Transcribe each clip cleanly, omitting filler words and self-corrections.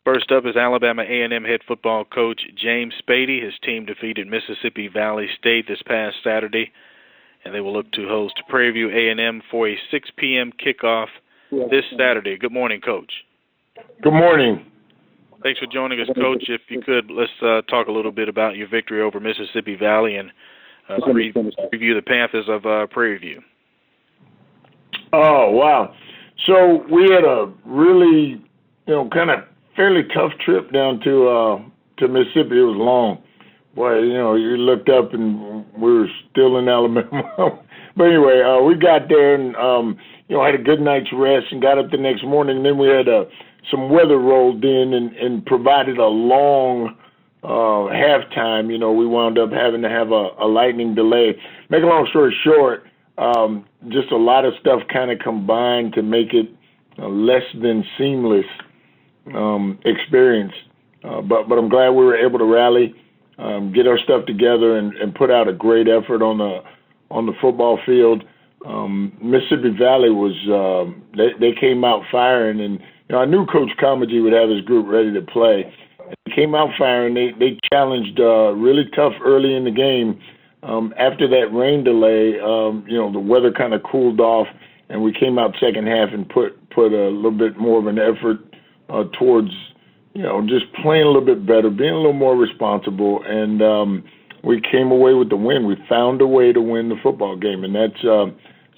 First up is Alabama A&M head football coach James Spady. His team defeated Mississippi Valley State this past Saturday, and they will look to host Prairie View A&M for a 6 p.m. kickoff this Saturday. Good morning, Coach. Good morning. Thanks for joining us, Coach. If you could, let's talk a little bit about your victory over Mississippi Valley and review the Panthers of Prairie View. Oh, wow. So we had a really, kind of fairly tough trip down to Mississippi. It was long. Boy, you looked up and we were still in Alabama. But anyway, we got there and, had a good night's rest and got up the next morning. And then we had some weather rolled in and provided a long halftime. We wound up having to have a lightning delay. Make a long story short, just a lot of stuff kind of combined to make it a less than seamless experience. But I'm glad we were able to rally, get our stuff together, and put out a great effort on the football field. Mississippi Valley was they came out firing, and I knew Coach Comegy would have his group ready to play. They came out firing. They challenged really tough early in the game. After that rain delay, the weather kind of cooled off, and we came out second half and put a little bit more of an effort towards, just playing a little bit better, being a little more responsible, and we came away with the win. We found a way to win the football game, and that's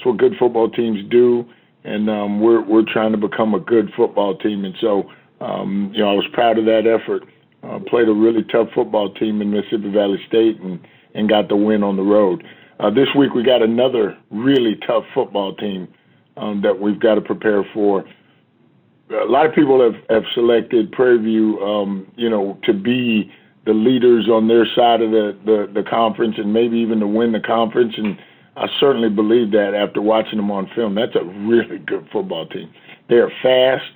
what good football teams do, and we're trying to become a good football team, and so, I was proud of that effort. Played a really tough football team in Mississippi Valley State and got the win on the road. This week we got another really tough football team that we've got to prepare for. A lot of people have selected Prairie View, to be the leaders on their side of the conference and maybe even to win the conference. And I certainly believe that after watching them on film. That's a really good football team. They are fast,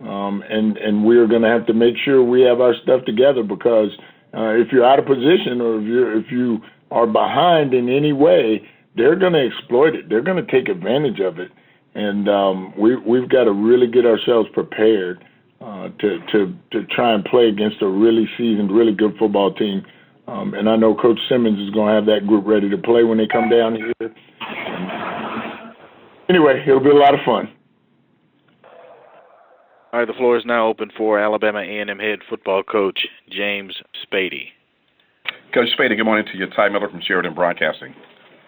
and we're going to have to make sure we have our stuff together because if you're out of position or if you are behind in any way, they're going to exploit it. They're going to take advantage of it. And we've got to really get ourselves prepared to try and play against a really seasoned, really good football team. And I know Coach Simmons is going to have that group ready to play when they come down here. Anyway, it'll be a lot of fun. All right, the floor is now open for Alabama A&M head football coach James Spady. Coach Spady, good morning to you. Ty Miller from Sheridan Broadcasting.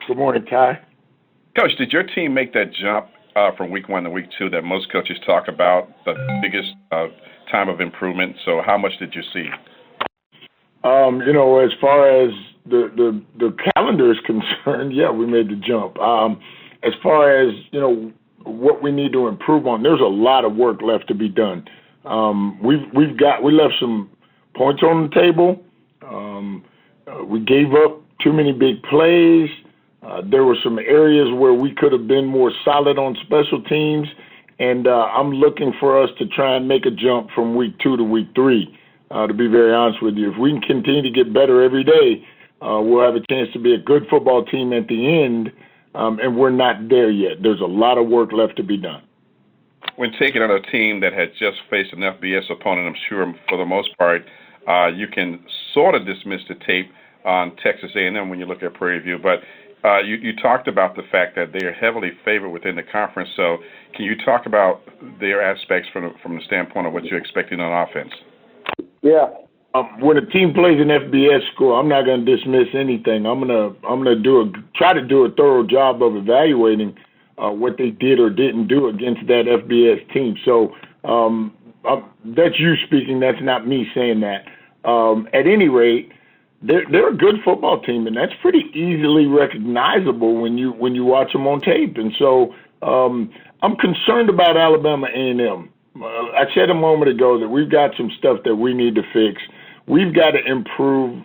Good morning, Ty. Coach, did your team make that jump from week 1 to week 2 that most coaches talk about, the biggest time of improvement? So how much did you see? As far as the calendar is concerned, yeah, we made the jump. As far as, what we need to improve on, there's a lot of work left to be done. We left some points on the table. We gave up too many big plays. There were some areas where we could have been more solid on special teams, and I'm looking for us to try and make a jump from week 2 to week 3, to be very honest with you. If we can continue to get better every day, we'll have a chance to be a good football team at the end, and we're not there yet. There's a lot of work left to be done. When taking on a team that had just faced an FBS opponent, I'm sure for the most part, you can sort of dismiss the tape on Texas A&M when you look at Prairie View, but you talked about the fact that they are heavily favored within the conference. So can you talk about their aspects from the standpoint of what you're expecting on offense? Yeah. When a team plays an FBS school, I'm not going to dismiss anything. I'm gonna try to do a thorough job of evaluating what they did or didn't do against that FBS team. So that's you speaking. That's not me saying that. At any rate, they're a good football team, and that's pretty easily recognizable when you watch them on tape. And so I'm concerned about Alabama A&M. I said a moment ago that we've got some stuff that we need to fix. We've got to improve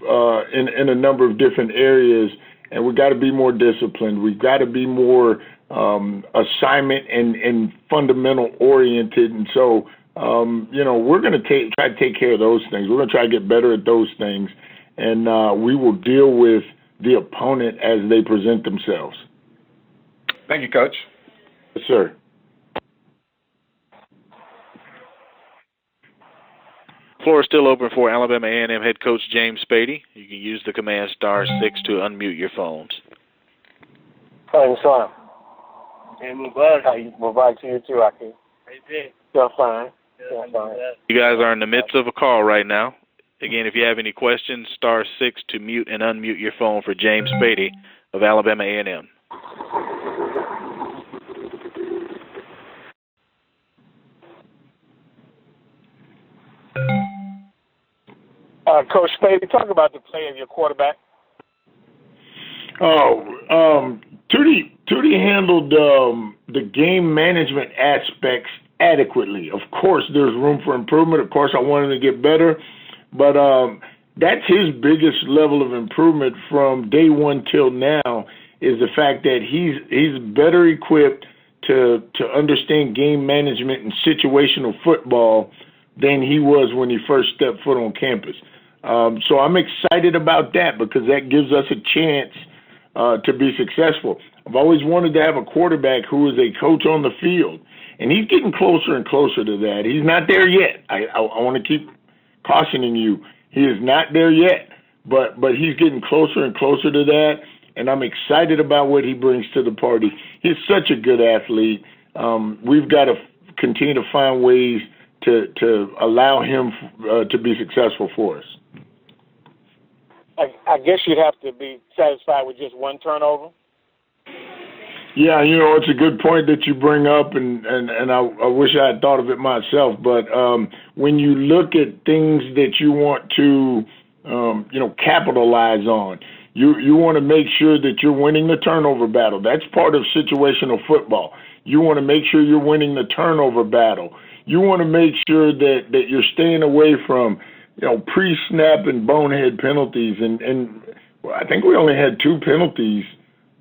in a number of different areas, and we've got to be more disciplined. We've got to be more assignment and fundamental oriented. And so, we're going to try to take care of those things. We're going to try to get better at those things. And we will deal with the opponent as they present themselves. Thank you, Coach. Yes, sir. Floor is still open for Alabama A&M head coach James Spady. You can use the command *6 to unmute your phones. Hey, son. Hey, Mubarak to you too, Aki. How you doing? Still fine. Still fine. You guys are in the midst of a call right now. Again, if you have any questions, *6 to mute and unmute your phone for James Spady of Alabama A&M. Coach Spady, talk about the play of your quarterback. Tootie handled the game management aspects adequately. Of course, there's room for improvement. Of course, I want him to get better, but that's his biggest level of improvement from day one till now is the fact that he's better equipped to understand game management and situational football than he was when he first stepped foot on campus. So I'm excited about that because that gives us a chance to be successful. I've always wanted to have a quarterback who is a coach on the field, and he's getting closer and closer to that. He's not there yet. I want to keep cautioning you. He is not there yet, but he's getting closer and closer to that, and I'm excited about what he brings to the party. He's such a good athlete. We've got to continue to find ways to allow him to be successful for us. I guess you'd have to be satisfied with just one turnover. Yeah, it's a good point that you bring up, and I wish I had thought of it myself. But when you look at things that you want to, capitalize on, you want to make sure that you're winning the turnover battle. That's part of situational football. You want to make sure you're winning the turnover battle. You want to make sure that you're staying away from, pre-snap and bonehead penalties. And I think we only had 2 penalties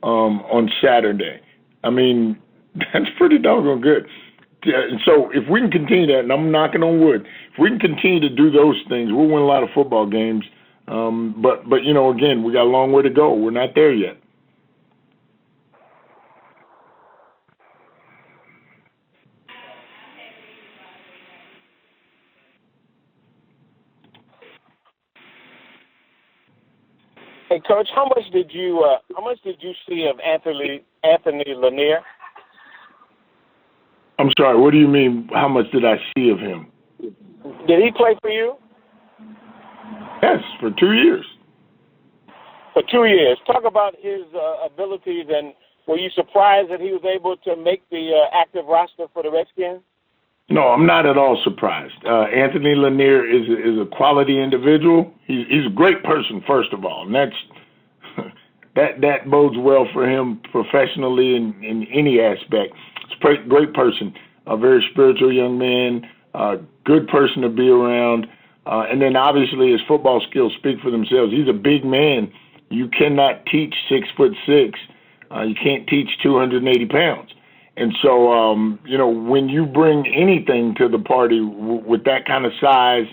on Saturday. I mean, that's pretty doggone good. And so if we can continue that, and I'm knocking on wood, if we can continue to do those things, we'll win a lot of football games. But again, we got a long way to go. We're not there yet. Hey, Coach, how much did you see of Anthony Lanier? I'm sorry. What do you mean? How much did I see of him? Did he play for you? Yes, for 2 years. For 2 years. Talk about his abilities, and were you surprised that he was able to make the active roster for the Redskins? No, I'm not at all surprised. Anthony Lanier is a quality individual. He's a great person, first of all, and that bodes well for him professionally in any aspect. He's a great person, a very spiritual young man, good person to be around, and then obviously his football skills speak for themselves. He's a big man. You cannot teach 6'6". You can't teach 280 pounds. And so, when you bring anything to the party with that kind of size,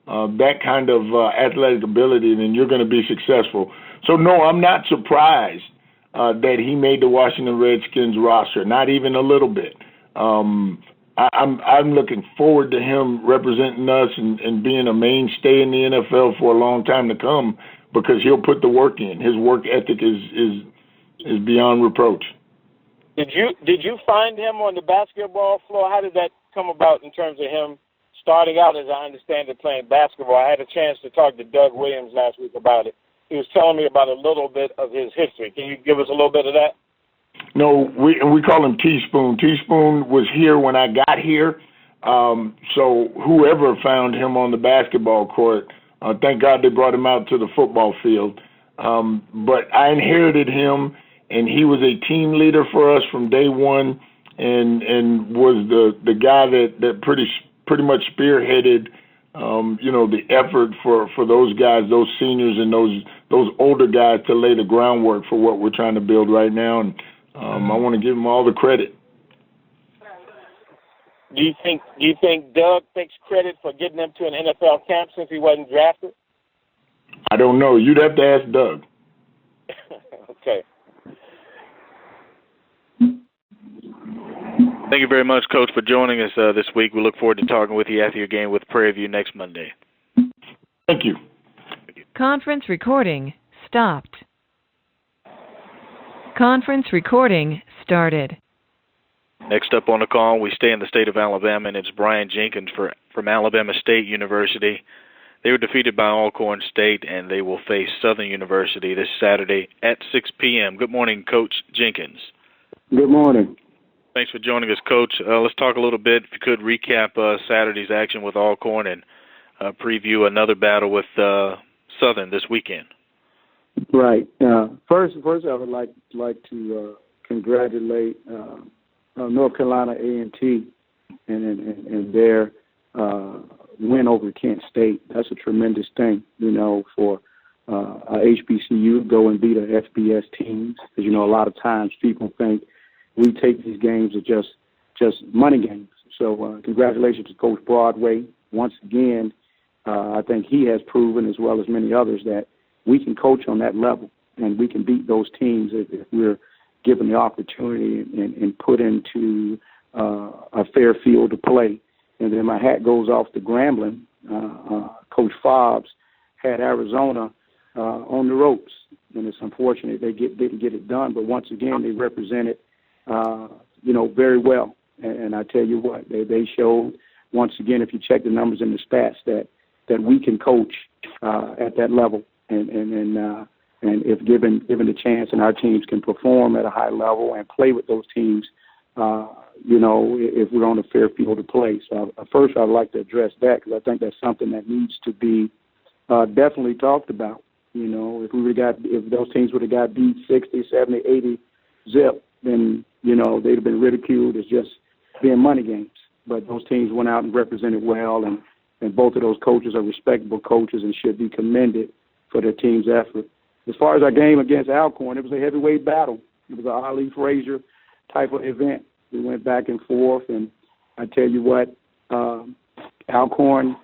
that kind of athletic ability, then you're going to be successful. So, no, I'm not surprised that he made the Washington Redskins roster, not even a little bit. I'm looking forward to him representing us and being a mainstay in the NFL for a long time to come because he'll put the work in. His work ethic is beyond reproach. Did you find him on the basketball floor? How did that come about in terms of him starting out, as I understand it, playing basketball? I had a chance to talk to Doug Williams last week about it. He was telling me about a little bit of his history. Can you give us a little bit of that? No, we call him Teaspoon. Teaspoon was here when I got here. So whoever found him on the basketball court, thank God they brought him out to the football field. But I inherited him. And he was a team leader for us from day one, and was the guy that pretty much spearheaded, the effort for those guys, those seniors, and those older guys to lay the groundwork for what we're trying to build right now. And I want to give him all the credit. Do you think Doug takes credit for getting him to an NFL camp since he wasn't drafted? I don't know. You'd have to ask Doug. Okay. Thank you very much, Coach, for joining us this week. We look forward to talking with you after your game with Prairie View next Monday. Thank you. Conference recording stopped. Conference recording started. Next up on the call, we stay in the state of Alabama, and it's Brian Jenkins from Alabama State University. They were defeated by Alcorn State, and they will face Southern University this Saturday at 6 p.m. Good morning, Coach Jenkins. Good morning. Thanks for joining us, Coach. Let's talk a little bit, if you could, recap Saturday's action with Alcorn and preview another battle with Southern this weekend. Right. First, I would like to congratulate North Carolina A&T and their win over Kent State. That's a tremendous thing, for HBCU go and beat a FBS teams. Because, a lot of times people think we take these games as just money games. So congratulations to Coach Broadway. Once again, I think he has proven, as well as many others, that we can coach on that level and we can beat those teams if we're given the opportunity and put into a fair field to play. And then my hat goes off to Grambling. Coach Fobbs had Arizona on the ropes, and it's unfortunate they didn't get it done. But once again, they represented, very well. And I tell you what, they showed once again, if you check the numbers and the stats, that we can coach at that level, and if given the chance, and our teams can perform at a high level and play with those teams, if we're on a fair field to play. So first, I'd like to address that because I think that's something that needs to be definitely talked about. If those teams would have got beat 60, 70, 80 zip, then they'd have been ridiculed as just being money games. But those teams went out and represented well, and both of those coaches are respectable coaches and should be commended for their team's effort. As far as our game against Alcorn, it was a heavyweight battle. It was an Ali Frazier type of event. We went back and forth, and I tell you what, Alcorn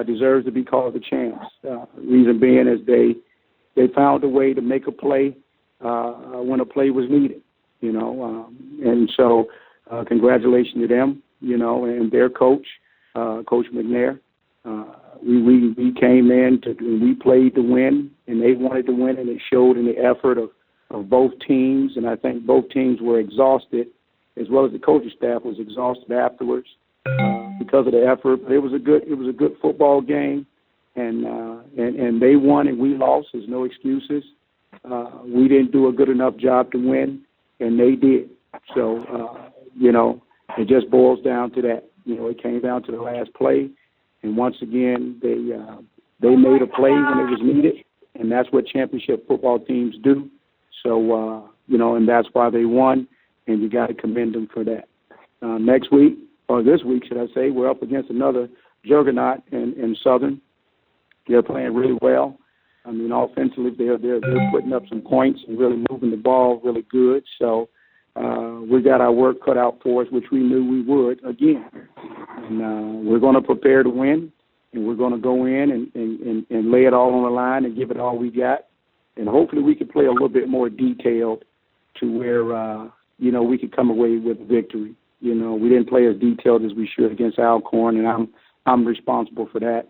deserves to be called the champs. Reason being is they found a way to make a play when a play was needed, and so congratulations to them, and their coach, Coach McNair. We came in we played to win, and they wanted to win, and it showed in the effort of both teams. And I think both teams were exhausted, as well as the coaching staff was exhausted afterwards because of the effort. But it was a good football game, and they won and we lost. There's no excuses. We didn't do a good enough job to win, and they did. So it just boils down to that. It came down to the last play. And once again, they made a play when it was needed, and that's what championship football teams do. So, and that's why they won, and you got to commend them for that. Next week, or this week, should I say, we're up against another juggernaut in Southern. They're playing really well. I mean, offensively, they're putting up some points and really moving the ball really good. So we got our work cut out for us, which we knew we would again. And we're going to prepare to win, and we're going to go in and lay it all on the line and give it all we got. And hopefully we can play a little bit more detailed to where, we could come away with a victory. We didn't play as detailed as we should against Alcorn, and I'm responsible for that.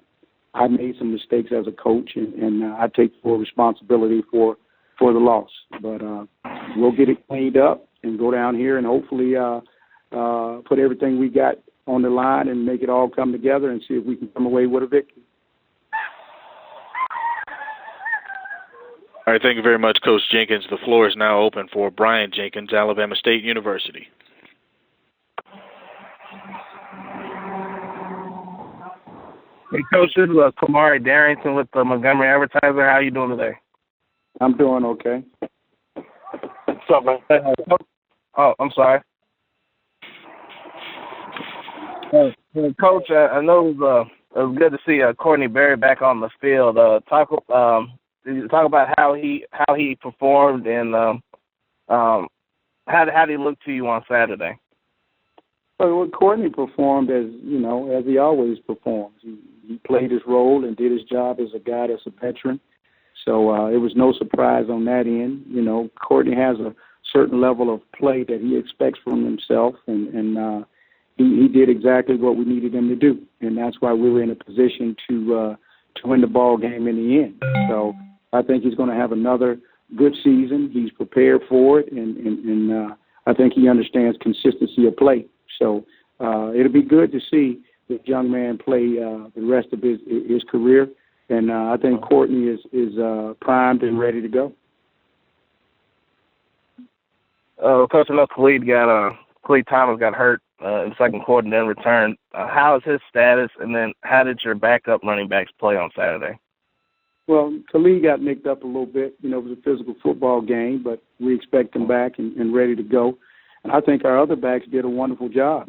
I made some mistakes as a coach, and I take full responsibility for the loss. But we'll get it cleaned up and go down here and hopefully put everything we got on the line and make it all come together and see if we can come away with a victory. All right, thank you very much, Coach Jenkins. The floor is now open for Brian Jenkins, Alabama State University. Hey, Coach, this is Kamari Darrington with the Montgomery Advertiser. How you doing today? I'm doing okay. What's up, man? Oh, I'm sorry. Coach, I know it was good to see Courtney Berry back on the field. Talk about how he performed and how did he look to you on Saturday? Well, Courtney performed as he always performs. He played his role and did his job as a guy that's a veteran. So it was no surprise on that end. Courtney has a certain level of play that he expects from himself, and he did exactly what we needed him to do, and that's why we were in a position to win the ball game in the end. So I think he's going to have another good season. He's prepared for it, and I think he understands consistency of play. So it'll be good to see this young man play the rest of his career. And I think Courtney is primed and ready to go. Coach, I know Khalid Thomas got hurt in the second quarter and then returned. How is his status, and then how did your backup running backs play on Saturday? Well, Khalid got nicked up a little bit. It was a physical football game, but we expect him back and ready to go. And I think our other backs did a wonderful job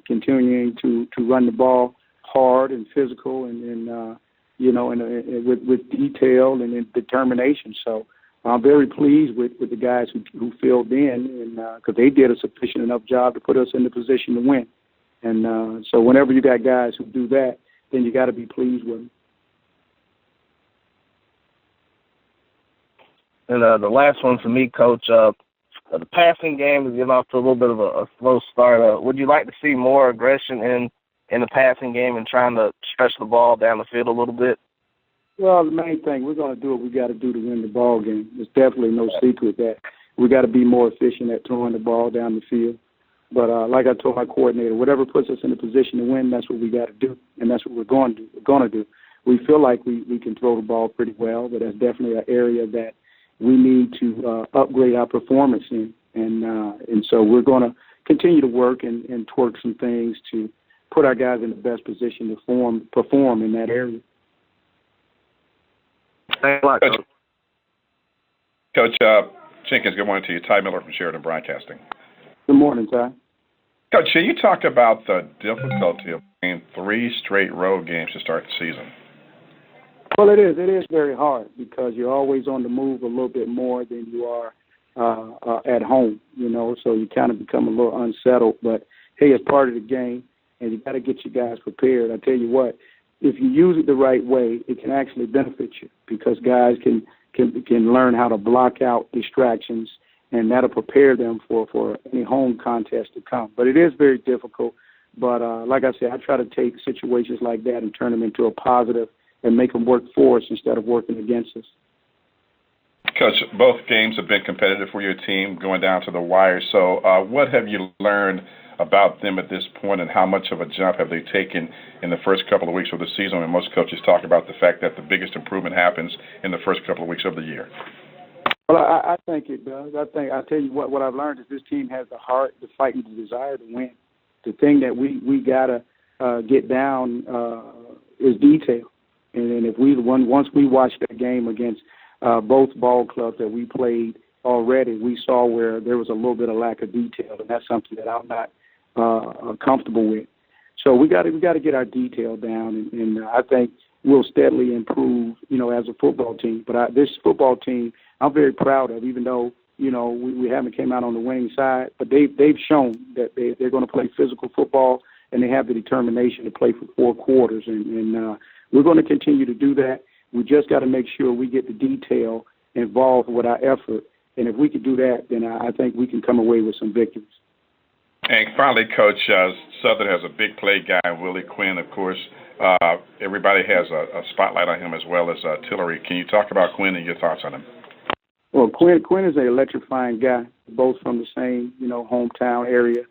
continuing to run the ball hard and physical and with detail and determination. So I'm very pleased with the guys who filled in, and because they did a sufficient enough job to put us in the position to win. And so whenever you got guys who do that, then you got to be pleased with them. And the last one for me, Coach, the passing game is getting off to a little bit of a slow start. Would you like to see more aggression in the passing game and trying to stretch the ball down the field a little bit? Well, the main thing, we're going to do what we got to do to win the ball game. There's definitely no secret that we got to be more efficient at throwing the ball down the field. But like I told my coordinator, whatever puts us in a position to win, that's what we got to do, and that's what we're going to do. We feel like we can throw the ball pretty well, but that's definitely an area that we need to upgrade our performance in. And so we're going to continue to work and twerk some things to put our guys in the best position to perform in that area. Thanks a lot, Coach. Coach Jenkins, good morning to you. Ty Miller from Sheridan Broadcasting. Good morning, Ty. Coach, you talk about the difficulty of playing 3 straight road games to start the season. Well, it is. It is very hard because you're always on the move a little bit more than you are at home, so you kind of become a little unsettled. But, hey, it's part of the game, and you got to get your guys prepared. I tell you what, if you use it the right way, it can actually benefit you because guys can learn how to block out distractions, and that'll prepare them for any home contest to come. But it is very difficult. But like I said, I try to take situations like that and turn them into a positive and make them work for us instead of working against us. Coach, both games have been competitive for your team going down to the wire. So what have you learned about them at this point, and how much of a jump have they taken in the first couple of weeks of the season? And most coaches talk about the fact that the biggest improvement happens in the first couple of weeks of the year. Well, I think it does. I tell you what I've learned is this team has the heart, the fight, and the desire to win. The thing that we gotta get down is detail. And if once we watched that game against both ball clubs that we played already, we saw where there was a little bit of lack of detail, and that's something that I'm not comfortable with. So we got to get our detail down, and I think we'll steadily improve, as a football team. But this football team, I'm very proud of, even though we haven't came out on the winning side, but they've shown that they're going to play physical football, and they have the determination to play for 4 quarters, and we're going to continue to do that. We just got to make sure we get the detail involved with our effort. And if we could do that, then I think we can come away with some victories. And finally, Coach, Southern has a big play guy, Willie Quinn, of course. Everybody has a spotlight on him as well as Tillery. Can you talk about Quinn and your thoughts on him? Well, Quinn is an electrifying guy, both from the same, hometown area,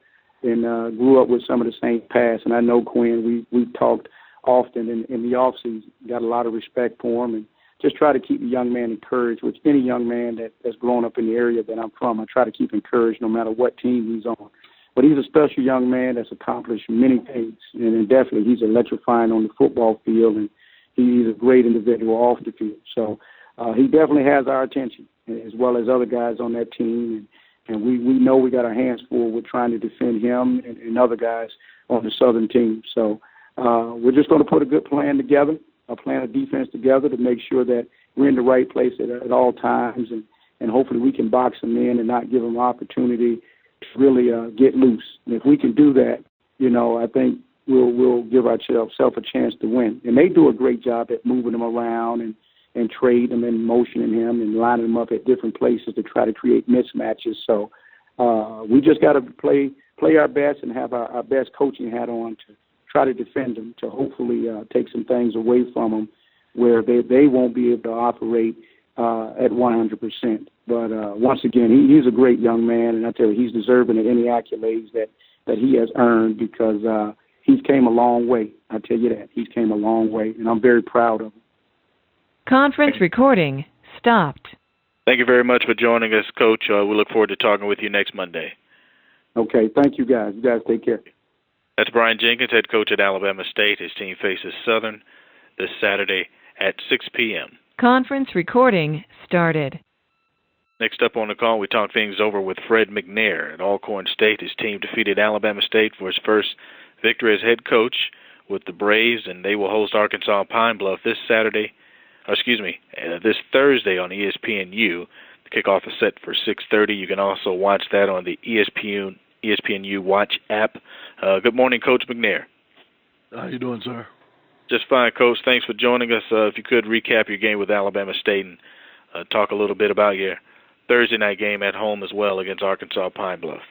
and grew up with some of the same past. And I know Quinn. We've talked often in the offseason. Got a lot of respect for him, and just try to keep the young man encouraged, which any young man that's grown up in the area that I'm from, I try to keep encouraged no matter what team he's on. But he's a special young man that's accomplished many things, and definitely he's electrifying on the football field, and he's a great individual off the field. So he definitely has our attention, as well as other guys on that team, and we know we got our hands full with trying to defend him and other guys on the Southern team. So we're just going to put a good plan together, a plan of defense together to make sure that we're in the right place at all times, and hopefully we can box them in and not give them opportunity to really get loose. And if we can do that, I think we'll give ourselves a chance to win. And they do a great job at moving them around and trading them and motioning him and lining them up at different places to try to create mismatches. So we just got to play our best and have our best coaching hat on to try to defend them, to hopefully take some things away from them where they won't be able to operate at 100%. But once again, he's a great young man, and I tell you, he's deserving of any accolades that he has earned because he's came a long way. I tell you that. He's came a long way, and I'm very proud of him. Conference recording stopped. Thank you very much for joining us, Coach. We look forward to talking with you next Monday. Okay, thank you guys. You guys take care. That's Brian Jenkins, head coach at Alabama State. His team faces Southern this Saturday at 6 p.m. Conference recording started. Next up on the call, we talk things over with Fred McNair at Alcorn State. His team defeated Alabama State for his first victory as head coach with the Braves, and they will host Arkansas Pine Bluff this Thursday on ESPNU. The kickoff is set for 6:30. You can also watch that on the ESPNU Watch app. Good morning, Coach McNair. How you doing, sir? Just fine, Coach. Thanks for joining us. If you could recap your game with Alabama State and talk a little bit about your Thursday night game at home as well against Arkansas Pine Bluff.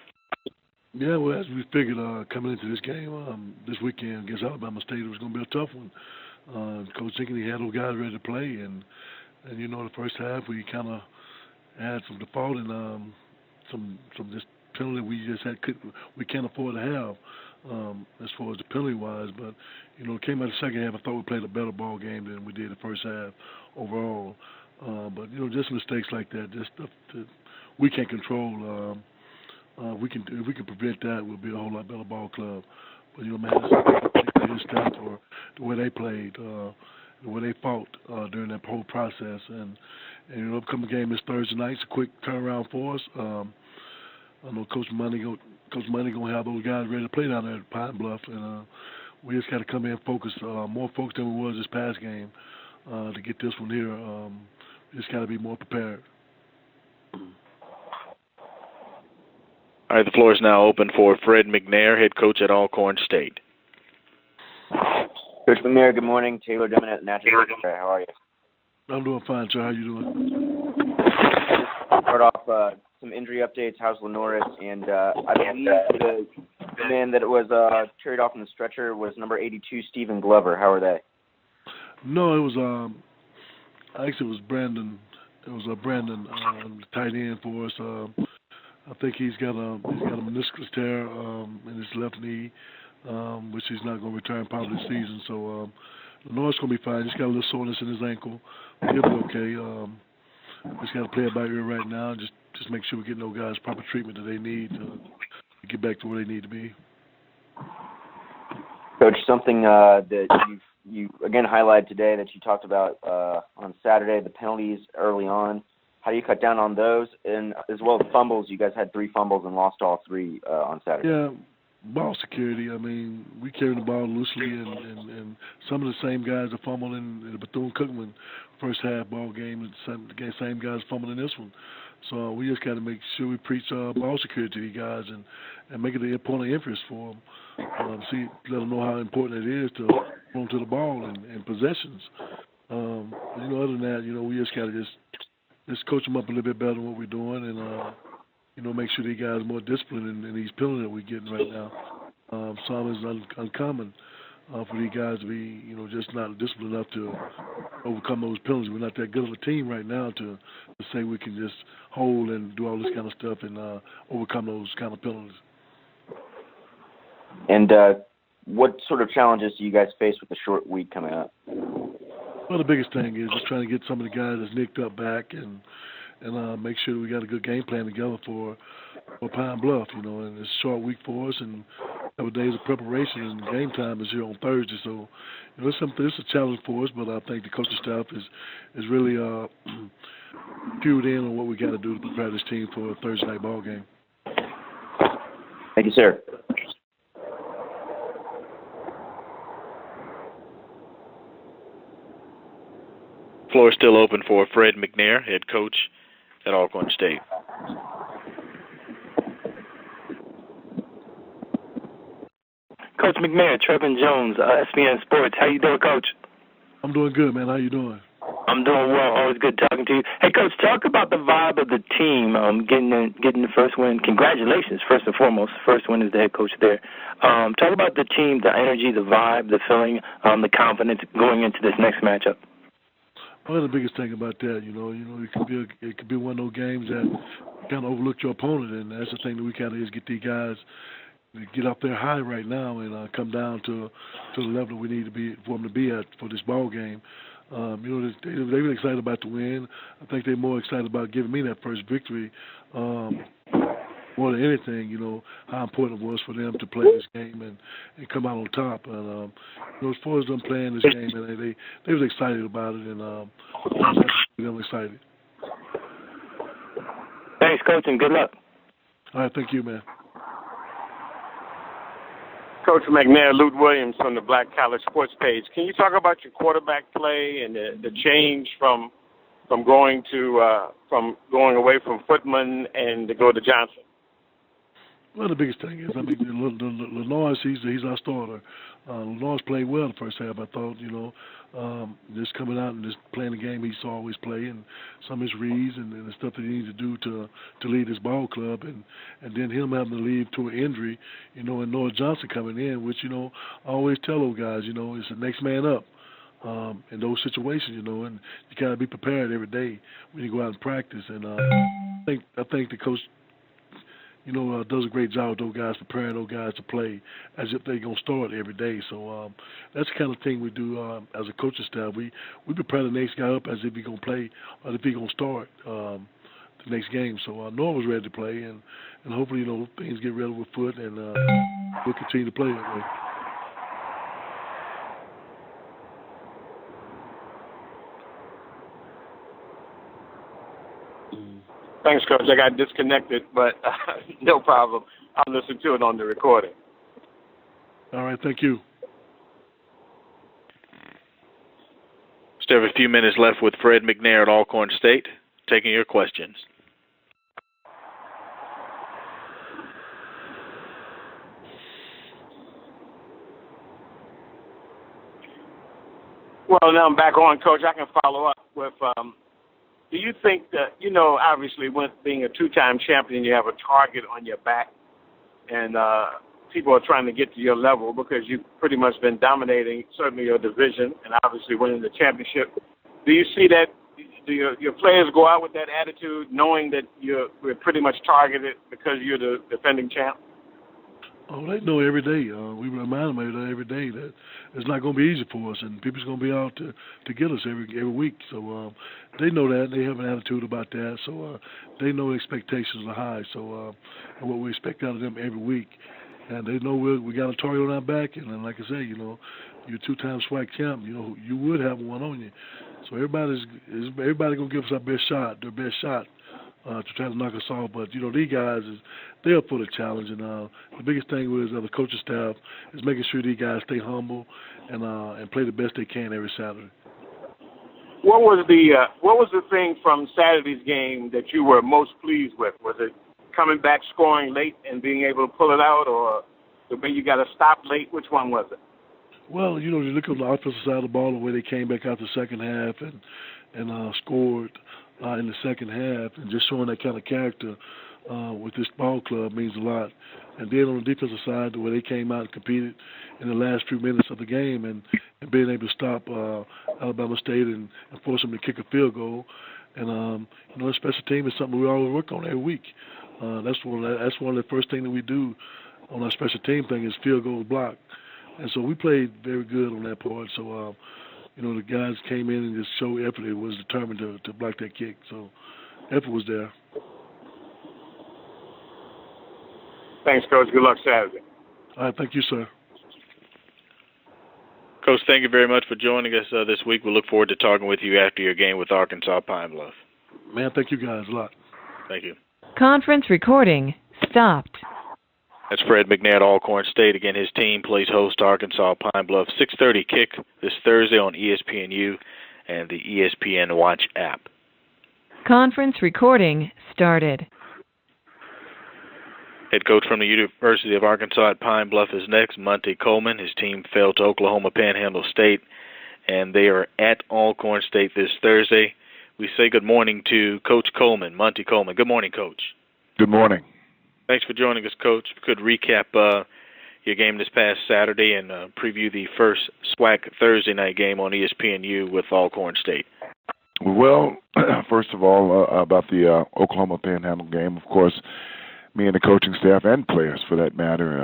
Yeah, well, as we figured coming into this game this weekend against Alabama State, it was going to be a tough one. Coach Jenkins, he had those guys ready to play, and you know, the first half we kind of had some default and some just penalty we can't afford to have as far as the penalty wise. But you know, it came out the second half. I thought we played a better ball game than we did the first half overall. But you know, just mistakes like that, just stuff that we can't control. If we can prevent that, we'll be a whole lot better ball club. But you know, man, his staff for the way they played, the way they fought during that whole process, and you know, upcoming game is Thursday night. It's a quick turnaround for us. I know Coach Monte gonna have those guys ready to play down there at Pine Bluff, and we just got to come in focused, more focused than we was this past game to get this one here. We just got to be more prepared. All right, the floor is now open for Fred McNair, head coach at Alcorn State. Coach McNair, good morning. Taylor Demon at Natural. How are you? I'm doing fine, sir. How you doing? Start off some injury updates. How's Lenoris? And I believe the man that was carried off in the stretcher was number 82, Stephen Glover. How are they? No, it was actually it was Brandon. It was Brandon, the tight end for us. I think he's got a meniscus tear in his left knee, which he's not going to return probably this season. So Lenoir's going to be fine. He's got a little soreness in his ankle. He'll be okay. Just got to play it by ear right now. Just make sure we're getting those guys proper treatment that they need to get back to where they need to be. Coach, something that you again highlighted today that you talked about on Saturday, the penalties early on. How do you cut down on those? And as well as fumbles, you guys had 3 fumbles and lost all 3 on Saturday. Yeah, ball security. I mean, we carry the ball loosely, and some of the same guys are fumbling in the Bethune-Cookman first half ball game, and the same guys fumbling in this one. So we just got to make sure we preach ball security to these guys and make it a point of interest for them. Let them know how important it is to hold to the ball and possessions. You know, other than that, you know, we just got to just coach them up a little bit better than what we're doing, and you know, make sure these guys are more disciplined in these penalties that we're getting right now. Some is uncommon for these guys to be, you know, just not disciplined enough to overcome those penalties. We're not that good of a team right now to say we can just hold and do all this kind of stuff and overcome those kind of penalties. And what sort of challenges do you guys face with the short week coming up? Well, the biggest thing is just trying to get some of the guys that's nicked up back and make sure that we got a good game plan together for Pine Bluff, you know, and it's a short week for us and have days of preparation, and game time is here on Thursday. So, you know, it's a challenge for us, but I think the coaching staff is really cued in on what we got to do to prepare this team for a Thursday night ball game. Thank you, sir. Floor is still open for Fred McNair, head coach at Alcorn State. Coach McNair, Trevin Jones, SPN Sports. How you doing, Coach? I'm doing good, man. How you doing? I'm doing well. Always good talking to you. Hey, Coach, talk about the vibe of the team getting the first win. Congratulations, first and foremost. First win as the head coach there. Talk about the team, the energy, the vibe, the feeling, the confidence going into this next matchup. Well, the biggest thing about that, it could be one of those games that kind of overlooked your opponent, and that's the thing that we kind of is get these guys to get up there high right now and come down to the level we need to be for them to be at for this ball game. They're really excited about the win. I think they're more excited about giving me that first victory. More than anything, how important it was for them to play this game and come out on top. And as far as them playing this game, and they was excited about it, and I'm excited. Thanks, Coach, and good luck. All right, thank you, man. Coach McNair, Luke Williams from the Black College Sports page. Can you talk about your quarterback play and the change from going away from Footman and to go to Johnson? Well, the biggest thing is, Lenoir, he's our starter. Lenoir's played well the first half, I thought, just coming out and just playing the game he's always play, and some of his reads and the stuff that he needs to do to lead his ball club, and then him having to leave to an injury, and Noah Johnson coming in, which, I always tell those guys, it's the next man up. In those situations, and you gotta be prepared every day when you go out and practice. And I think the coach, does a great job with those guys, preparing those guys to play as if they're gonna start every day. So that's the kind of thing we do as a coaching staff. We prepare the next guy up as if he's gonna play or if he's gonna start the next game. So Noah was ready to play, and hopefully things get ready with Foot, and we'll continue to play that way. Thanks, Coach. I got disconnected, but no problem. I'll listen to it on the recording. All right, thank you. Still have a few minutes left with Fred McNair at Alcorn State, taking your questions. Well, now I'm back on, Coach. I can follow up with do you think that, obviously with being a two-time champion, you have a target on your back, and people are trying to get to your level because you've pretty much been dominating certainly your division and obviously winning the championship. Do you see that? Do your players go out with that attitude, knowing that we're pretty much targeted because you're the defending champ? Oh, they know every day. We remind them every day that it's not going to be easy for us, and people's going to be out to get us every week. So they know that. They have an attitude about that. So they know expectations are high. So and what we expect out of them every week, and they know we got a target on our back. And then, like I say, you're a two-time SWAC champ. You would have one on you. So everybody going to give us their best shot. To try to knock us off, but these guys they're up for the challenge, and the biggest thing with the coaching staff is making sure these guys stay humble and play the best they can every Saturday. What was the thing from Saturday's game that you were most pleased with? Was it coming back scoring late and being able to pull it out, or the way you got to stop late? Which one was it? Well, you look on the offensive side of the ball, the way they came back out the second half and scored in the second half, and just showing that kind of character with this ball club means a lot. And then on the defensive side, the way they came out and competed in the last few minutes of the game, and being able to stop Alabama State and force them to kick a field goal. And a special team is something we always work on every week. That's one of the first things that we do on our special team thing is field goal block. And so we played very good on that part. So the guys came in and just showed effort. It was determined to block that kick. So effort was there. Thanks, Coach. Good luck Saturday. All right. Thank you, sir. Coach, thank you very much for joining us this week. We look forward to talking with you after your game with Arkansas Pine Bluff. Man, thank you guys a lot. Thank you. Conference recording stopped. That's Fred McNair at Alcorn State. Again, his team plays host to Arkansas Pine Bluff. 6:30 kick this Thursday on ESPNU and the ESPN Watch app. Conference recording started. Head coach from the University of Arkansas at Pine Bluff is next, Monte Coleman. His team fell to Oklahoma Panhandle State, and they are at Alcorn State this Thursday. We say good morning to Coach Coleman, Monte Coleman. Good morning, Coach. Good morning. Thanks for joining us, Coach. If you could recap your game this past Saturday and preview the first SWAC Thursday night game on ESPNU with Alcorn State. Well, first of all, about the Oklahoma Panhandle game, of course, me and the coaching staff and players, for that matter,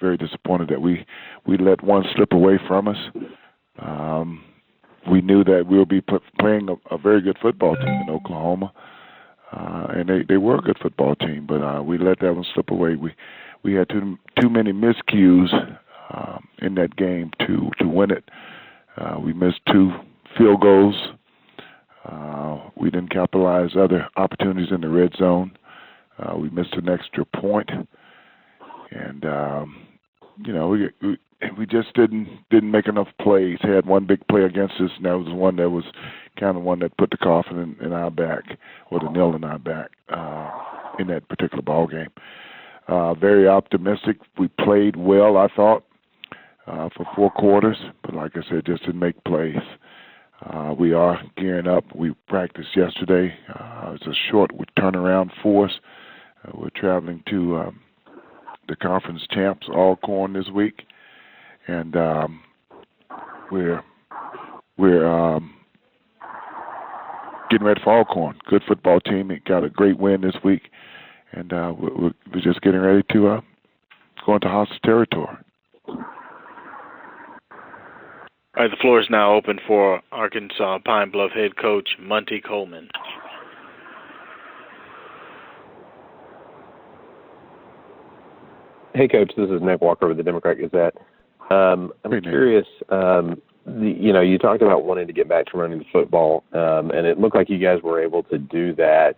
very disappointed that we let one slip away from us. We knew that we would be playing a very good football team in Oklahoma, and they were a good football team, but we let that one slip away. We had too many miscues in that game to win it. We missed 2 field goals. We didn't capitalize other opportunities in the red zone. We missed an extra point, and we just didn't make enough plays. Had one big play against us, and that was one that was kind of one that put the coffin in our back, or the nail in our back, in that particular ball game. Very optimistic. We played well, I thought, for 4 quarters, but like I said, just didn't make plays. We are gearing up. We practiced yesterday. It's a short turnaround for us. We're traveling to the conference champs, Alcorn, this week, and we're getting ready for Alcorn. Good football team. It got a great win this week, and we're just getting ready to go into hostile territory. All right, the floor is now open for Arkansas Pine Bluff head coach Monte Coleman. Hey, Coach, this is Nick Walker with the Democrat Gazette. I'm curious, you talked about wanting to get back to running the football, and it looked like you guys were able to do that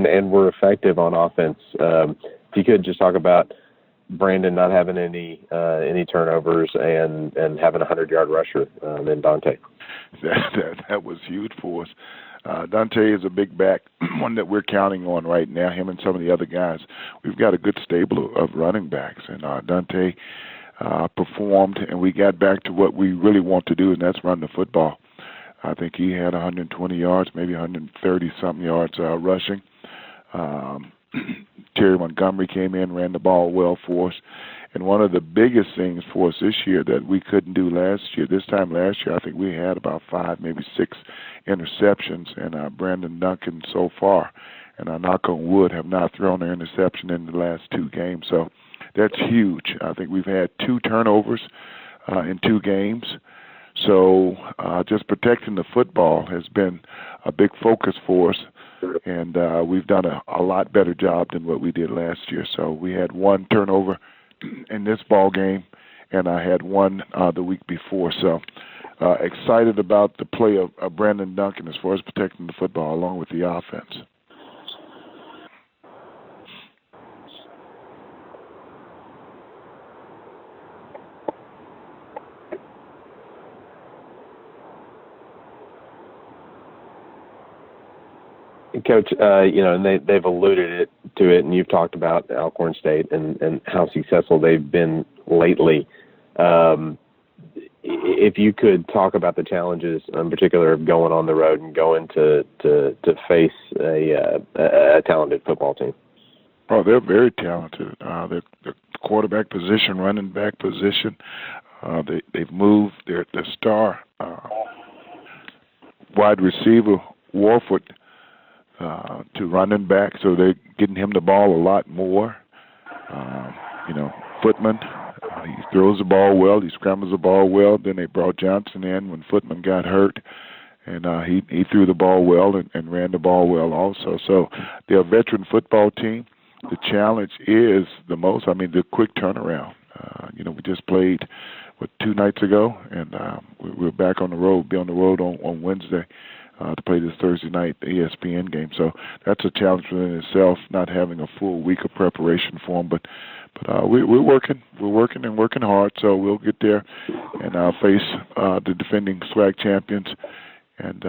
and were effective on offense. If you could just talk about Brandon not having any turnovers and having a 100-yard rusher in Dante. That was huge for us. Dante is a big back, one that we're counting on right now, him and some of the other guys. We've got a good stable of running backs, and Dante performed, and we got back to what we really want to do, and that's run the football. I think he had 120 yards, maybe 130-something yards rushing. Terry Montgomery came in, ran the ball well for us. And one of the biggest things for us this year that we couldn't do this time last year, I think we had about 5, maybe 6 interceptions, and Brandon Duncan so far, and I knock on wood, have not thrown an interception in the last 2 games. So that's huge. I think we've had 2 turnovers in 2 games. So just protecting the football has been a big focus for us, and we've done a lot better job than what we did last year. So we had 1 turnover in this ball game, and I had 1 the week before. So excited about the play of Brandon Duncan as far as protecting the football along with the offense. Coach, and they've alluded to it, and you've talked about Alcorn State and how successful they've been lately. If you could talk about the challenges, in particular, of going on the road and going to face a talented football team. Oh, they're very talented. The quarterback position, running back position, they've moved their star wide receiver, Warford, to running back, so they're getting him the ball a lot more. Footman, he throws the ball well, he scrambles the ball well. Then they brought Johnson in when Footman got hurt, and he threw the ball well and ran the ball well also. So they're a veteran football team. The challenge is the quick turnaround. We just played, 2 nights ago, and we're back on the road, be on the road on Wednesday to play this Thursday night ESPN game. So that's a challenge within itself, not having a full week of preparation for them. But we're working and working hard. So we'll get there and face the defending SWAC champions and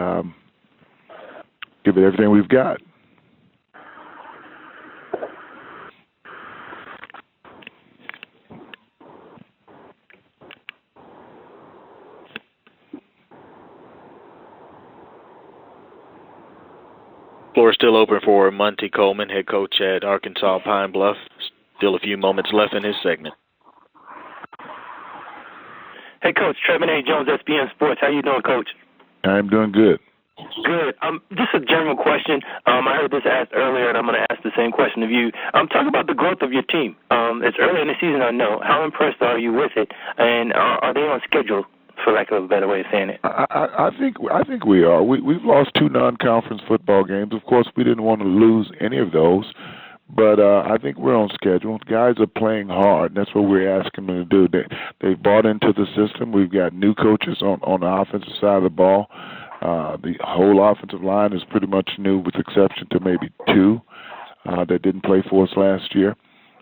give it everything we've got. Floor is still open for Monte Coleman, head coach at Arkansas Pine Bluff. Still a few moments left in his segment. Hey, Coach, Trevin A. Jones, SBN Sports. How you doing, Coach? I'm doing good. Good. Just a general question. I heard this asked earlier, and I'm going to ask the same question of you. Talk about the growth of your team. It's early in the season, I know. How impressed are you with it? And are they on schedule, for lack of a better way of saying it? I think we are. We've lost 2 non-conference football games. Of course, we didn't want to lose any of those. But I think we're on schedule. Guys are playing hard. That's what we're asking them to do. They've bought into the system. We've got new coaches on the offensive side of the ball. The whole offensive line is pretty much new, with exception to maybe 2 that didn't play for us last year.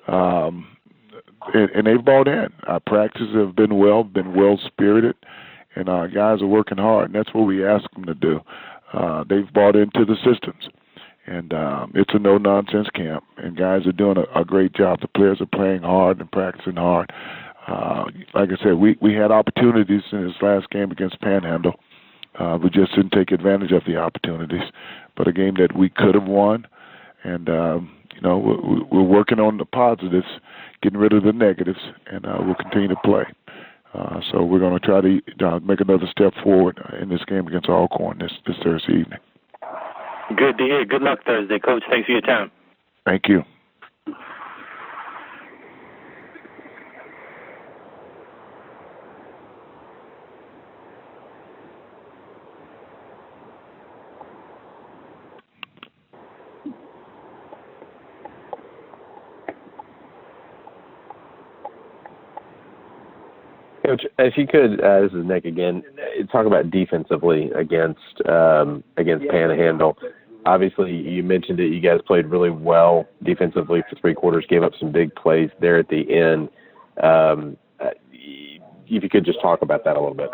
And they've bought in. Our practices have been well-spirited, and our guys are working hard, and that's what we ask them to do. They've bought into the systems. And it's a no-nonsense camp, and guys are doing a great job. The players are playing hard and practicing hard. Like I said, we had opportunities in this last game against Panhandle. We just didn't take advantage of the opportunities. But a game that we could have won, and, we're working on the positives, getting rid of the negatives, and we'll continue to play. So we're going to try to make another step forward in this game against Alcorn this Thursday evening. Good to hear. Good luck Thursday, Coach. Thanks for your time. Thank you. Coach, if you could, this is Nick again, talk about defensively against Panhandle. Obviously, you mentioned it. You guys played really well defensively for 3 quarters, gave up some big plays there at the end. If you could just talk about that a little bit.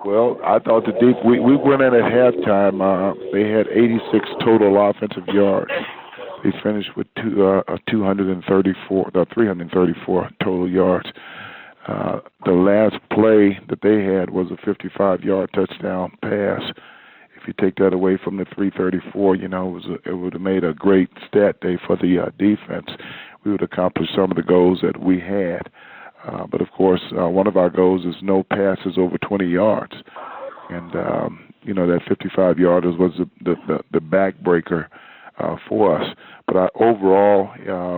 Well, I thought we went in at halftime. They had 86 total offensive yards. They finished with 334 total yards. The last play that they had was a 55-yard touchdown pass. If you take that away from the 334, it would have made a great stat day for the defense. We would accomplish some of the goals that we had. But, of course, one of our goals is no passes over 20 yards. And, that 55-yarder was the backbreaker for us. But overall,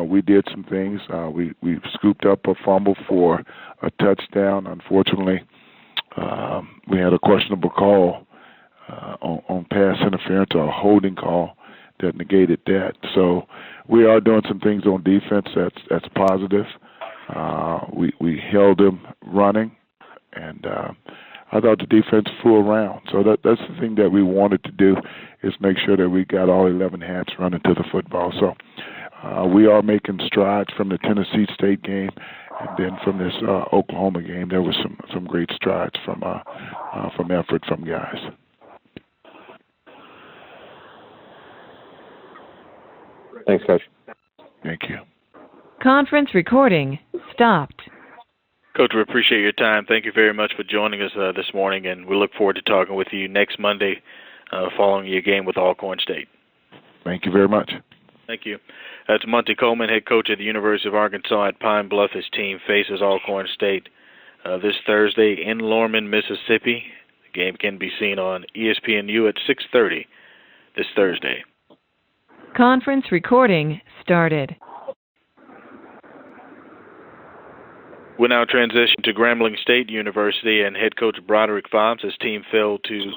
we did some things. We scooped up a fumble for a touchdown. Unfortunately, we had a questionable call on pass interference, or a holding call that negated that. So we are doing some things on defense that's positive. We held them running, and I thought the defense flew around. So that's the thing that we wanted to do, is make sure that we got all 11 hats running to the football. So we are making strides from the Tennessee State game, and then from this Oklahoma game, there was some great strides from effort from guys. Thanks, Coach. Thank you. Conference recording stopped. Coach, we appreciate your time. Thank you very much for joining us this morning, and we look forward to talking with you next Monday following your game with Alcorn State. Thank you very much. Thank you. That's Monte Coleman, head coach at the University of Arkansas at Pine Bluff. His team faces Alcorn State this Thursday in Lorman, Mississippi. The game can be seen on ESPNU at 6:30 this Thursday. Conference recording started. We'll now transition to Grambling State University, and head coach Broderick Fobbs. His team fell to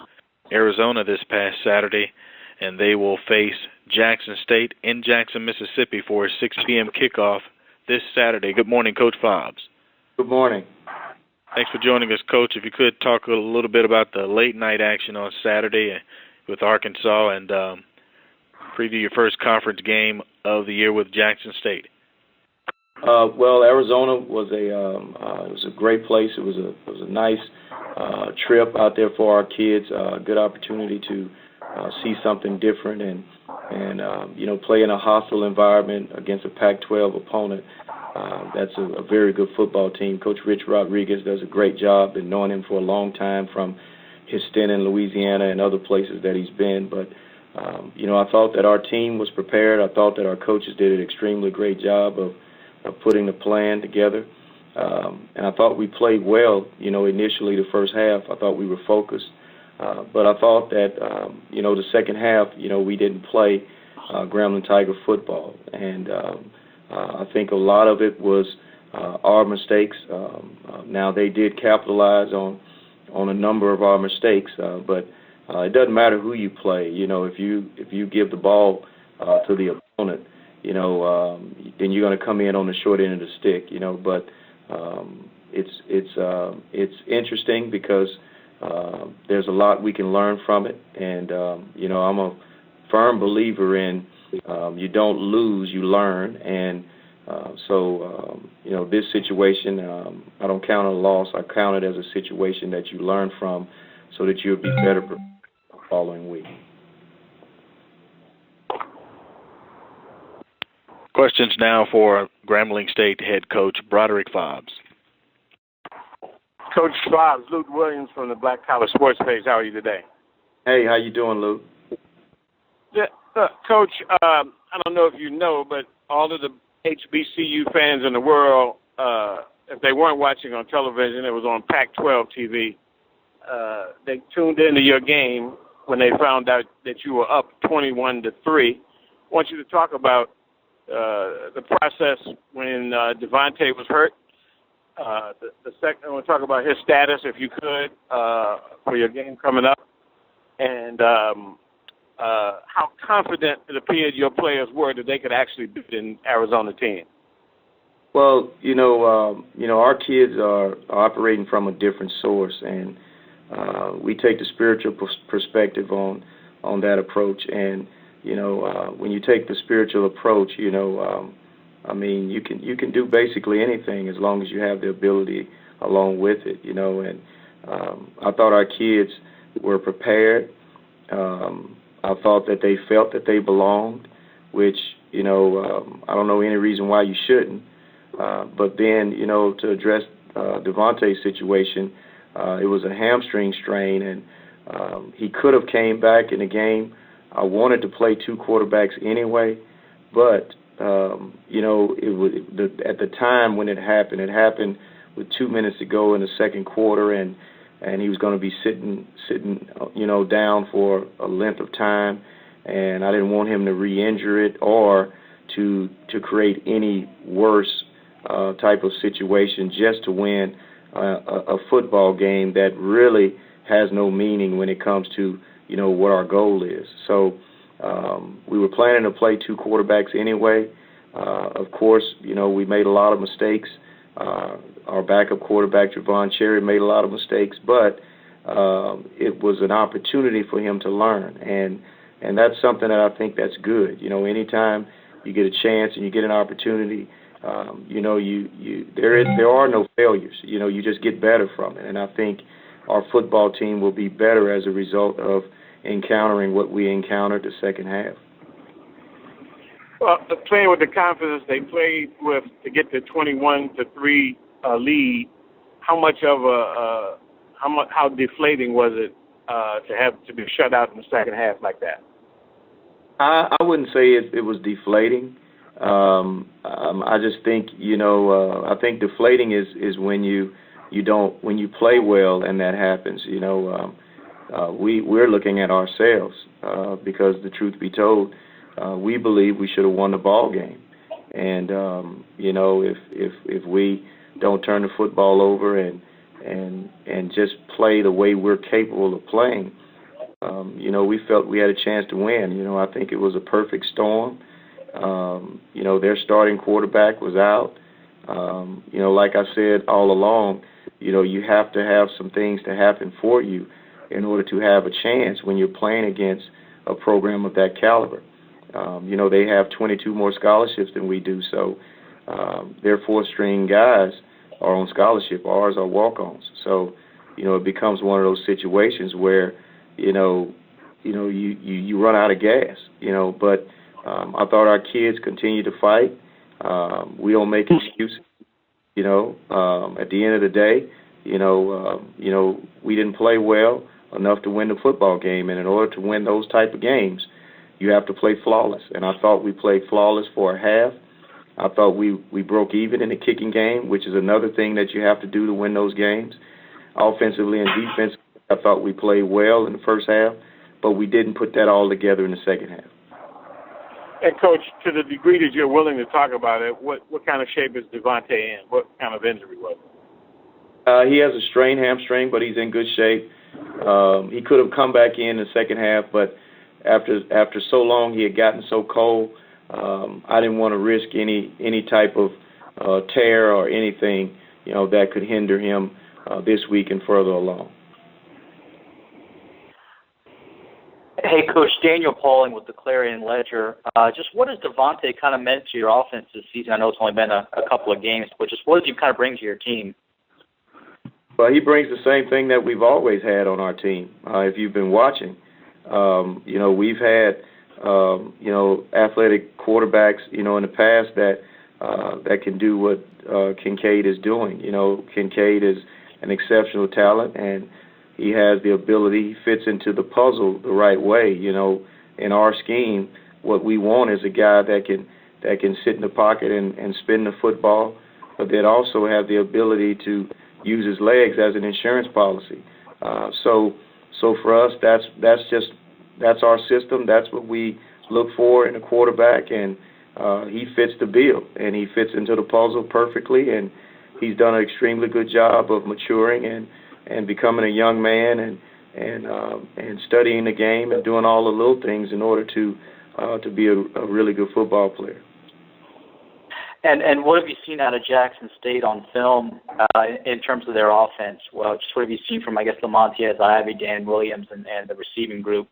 Arizona this past Saturday, and they will face Jackson State in Jackson, Mississippi for a 6 p.m. kickoff this Saturday. Good morning, Coach Fobbs. Good morning. Thanks for joining us, Coach. If you could talk a little bit about the late-night action on Saturday with Arkansas, and preview your first conference game of the year with Jackson State. Well, Arizona was a great place. It was a nice trip out there for our kids. Good opportunity to see something different and play in a hostile environment against a Pac-12 opponent. That's a very good football team. Coach Rich Rodriguez does a great job. Been knowing him for a long time from his stint in Louisiana and other places that he's been. But I thought that our team was prepared. I thought that our coaches did an extremely great job of putting the plan together. And I thought we played well, initially the first half. I thought we were focused. But I thought that, the second half, we didn't play Grambling Tiger football. And I think a lot of it was our mistakes. Now, they did capitalize on a number of our mistakes, but it doesn't matter who you play. If you give the ball to the opponent, then you're going to come in on the short end of the stick. But it's interesting because there's a lot we can learn from it, and I'm a firm believer in you don't lose, you learn, and so this situation, I don't count it a loss. I count it as a situation that you learn from, so that you'll be better the following week. Questions now for Grambling State head coach Broderick Fobbs. Coach Fobbs, Luke Williams from the Black Collar Sports page. How are you today? Hey, how you doing, Luke? Yeah, Coach, I don't know if you know, but all of the HBCU fans in the world, if they weren't watching on television, it was on Pac-12 TV. They tuned into your game when they found out that you were up 21-3. I want you to talk about the process when Devontae was hurt. The second, I want to talk about his status, if you could, for your game coming up, and how confident it appeared your players were that they could actually beat an Arizona team. Well, our kids are operating from a different source, and we take the spiritual perspective on that approach. And when you take the spiritual approach, you can do basically anything as long as you have the ability along with it, And I thought our kids were prepared. I thought that they felt that they belonged, which I don't know any reason why you shouldn't. But then to address Devontae's situation, it was a hamstring strain, and he could have came back in the game. I wanted to play two quarterbacks anyway, but it was at the time when it happened with 2 minutes to go in the second quarter, and he was going to be sitting down for a length of time, and I didn't want him to re-injure it or to create any worse type of situation just to win a football game that really has no meaning when it comes to what our goal is. So we were planning to play two quarterbacks anyway. Of course, we made a lot of mistakes. Our backup quarterback, Javon Cherry, made a lot of mistakes, but it was an opportunity for him to learn, and that's something that I think that's good. Anytime you get a chance and you get an opportunity, there are no failures. You just get better from it, and I think our football team will be better as a result of encountering what we encountered the second half. Well, playing with the confidence they played with to get the 21-3 lead, how deflating was it to have to be shut out in the second half like that? I wouldn't say it was deflating. I just think I think deflating is when you play well and that happens. We're looking at ourselves because the truth be told, we believe we should have won the ball game, and if we don't turn the football over and just play the way we're capable of playing, we felt we had a chance to win. I think it was a perfect storm. Their starting quarterback was out. Like I said all along, you have to have some things to happen for you in order to have a chance when you're playing against a program of that caliber. They have 22 more scholarships than we do, so their fourth-string guys are on scholarship. Ours are walk-ons. So, it becomes one of those situations where, you run out of gas, But I thought our kids continued to fight. We don't make excuses, At the end of the day, we didn't play well enough to win the football game, and in order to win those type of games, you have to play flawless. And I thought we played flawless for a half. I thought we broke even in the kicking game, which is another thing that you have to do to win those games. Offensively and defensively, I thought we played well in the first half, but we didn't put that all together in the second half. And, Coach, to the degree that you're willing to talk about it, what kind of shape is Devontae in? What kind of injury was it? He has a strained hamstring, but he's in good shape. He could have come back in the second half, but after so long he had gotten so cold, I didn't want to risk any type of tear or anything, that could hinder him this week and further along. Hey, Coach, Daniel Pauling with the Clarion Ledger. Just what has Devontae kind of meant to your offense this season? I know it's only been a couple of games, but just what does he kind of bring to your team? Well, he brings the same thing that we've always had on our team. If you've been watching, we've had, athletic quarterbacks, in the past that can do what Kincaid is doing. Kincaid is an exceptional talent, and he has the ability, he fits into the puzzle the right way. In our scheme, what we want is a guy that can sit in the pocket and spin the football, but that also have the ability to use his legs as an insurance policy. So for us, that's our system. That's what we look for in a quarterback, and he fits the bill, and he fits into the puzzle perfectly, and he's done an extremely good job of maturing and becoming a young man and studying the game and doing all the little things in order to be a really good football player. And what have you seen out of Jackson State on film in terms of their offense? Well, just what have you seen from, I guess, the Monte, Ivy, Dan Williams, and the receiving group?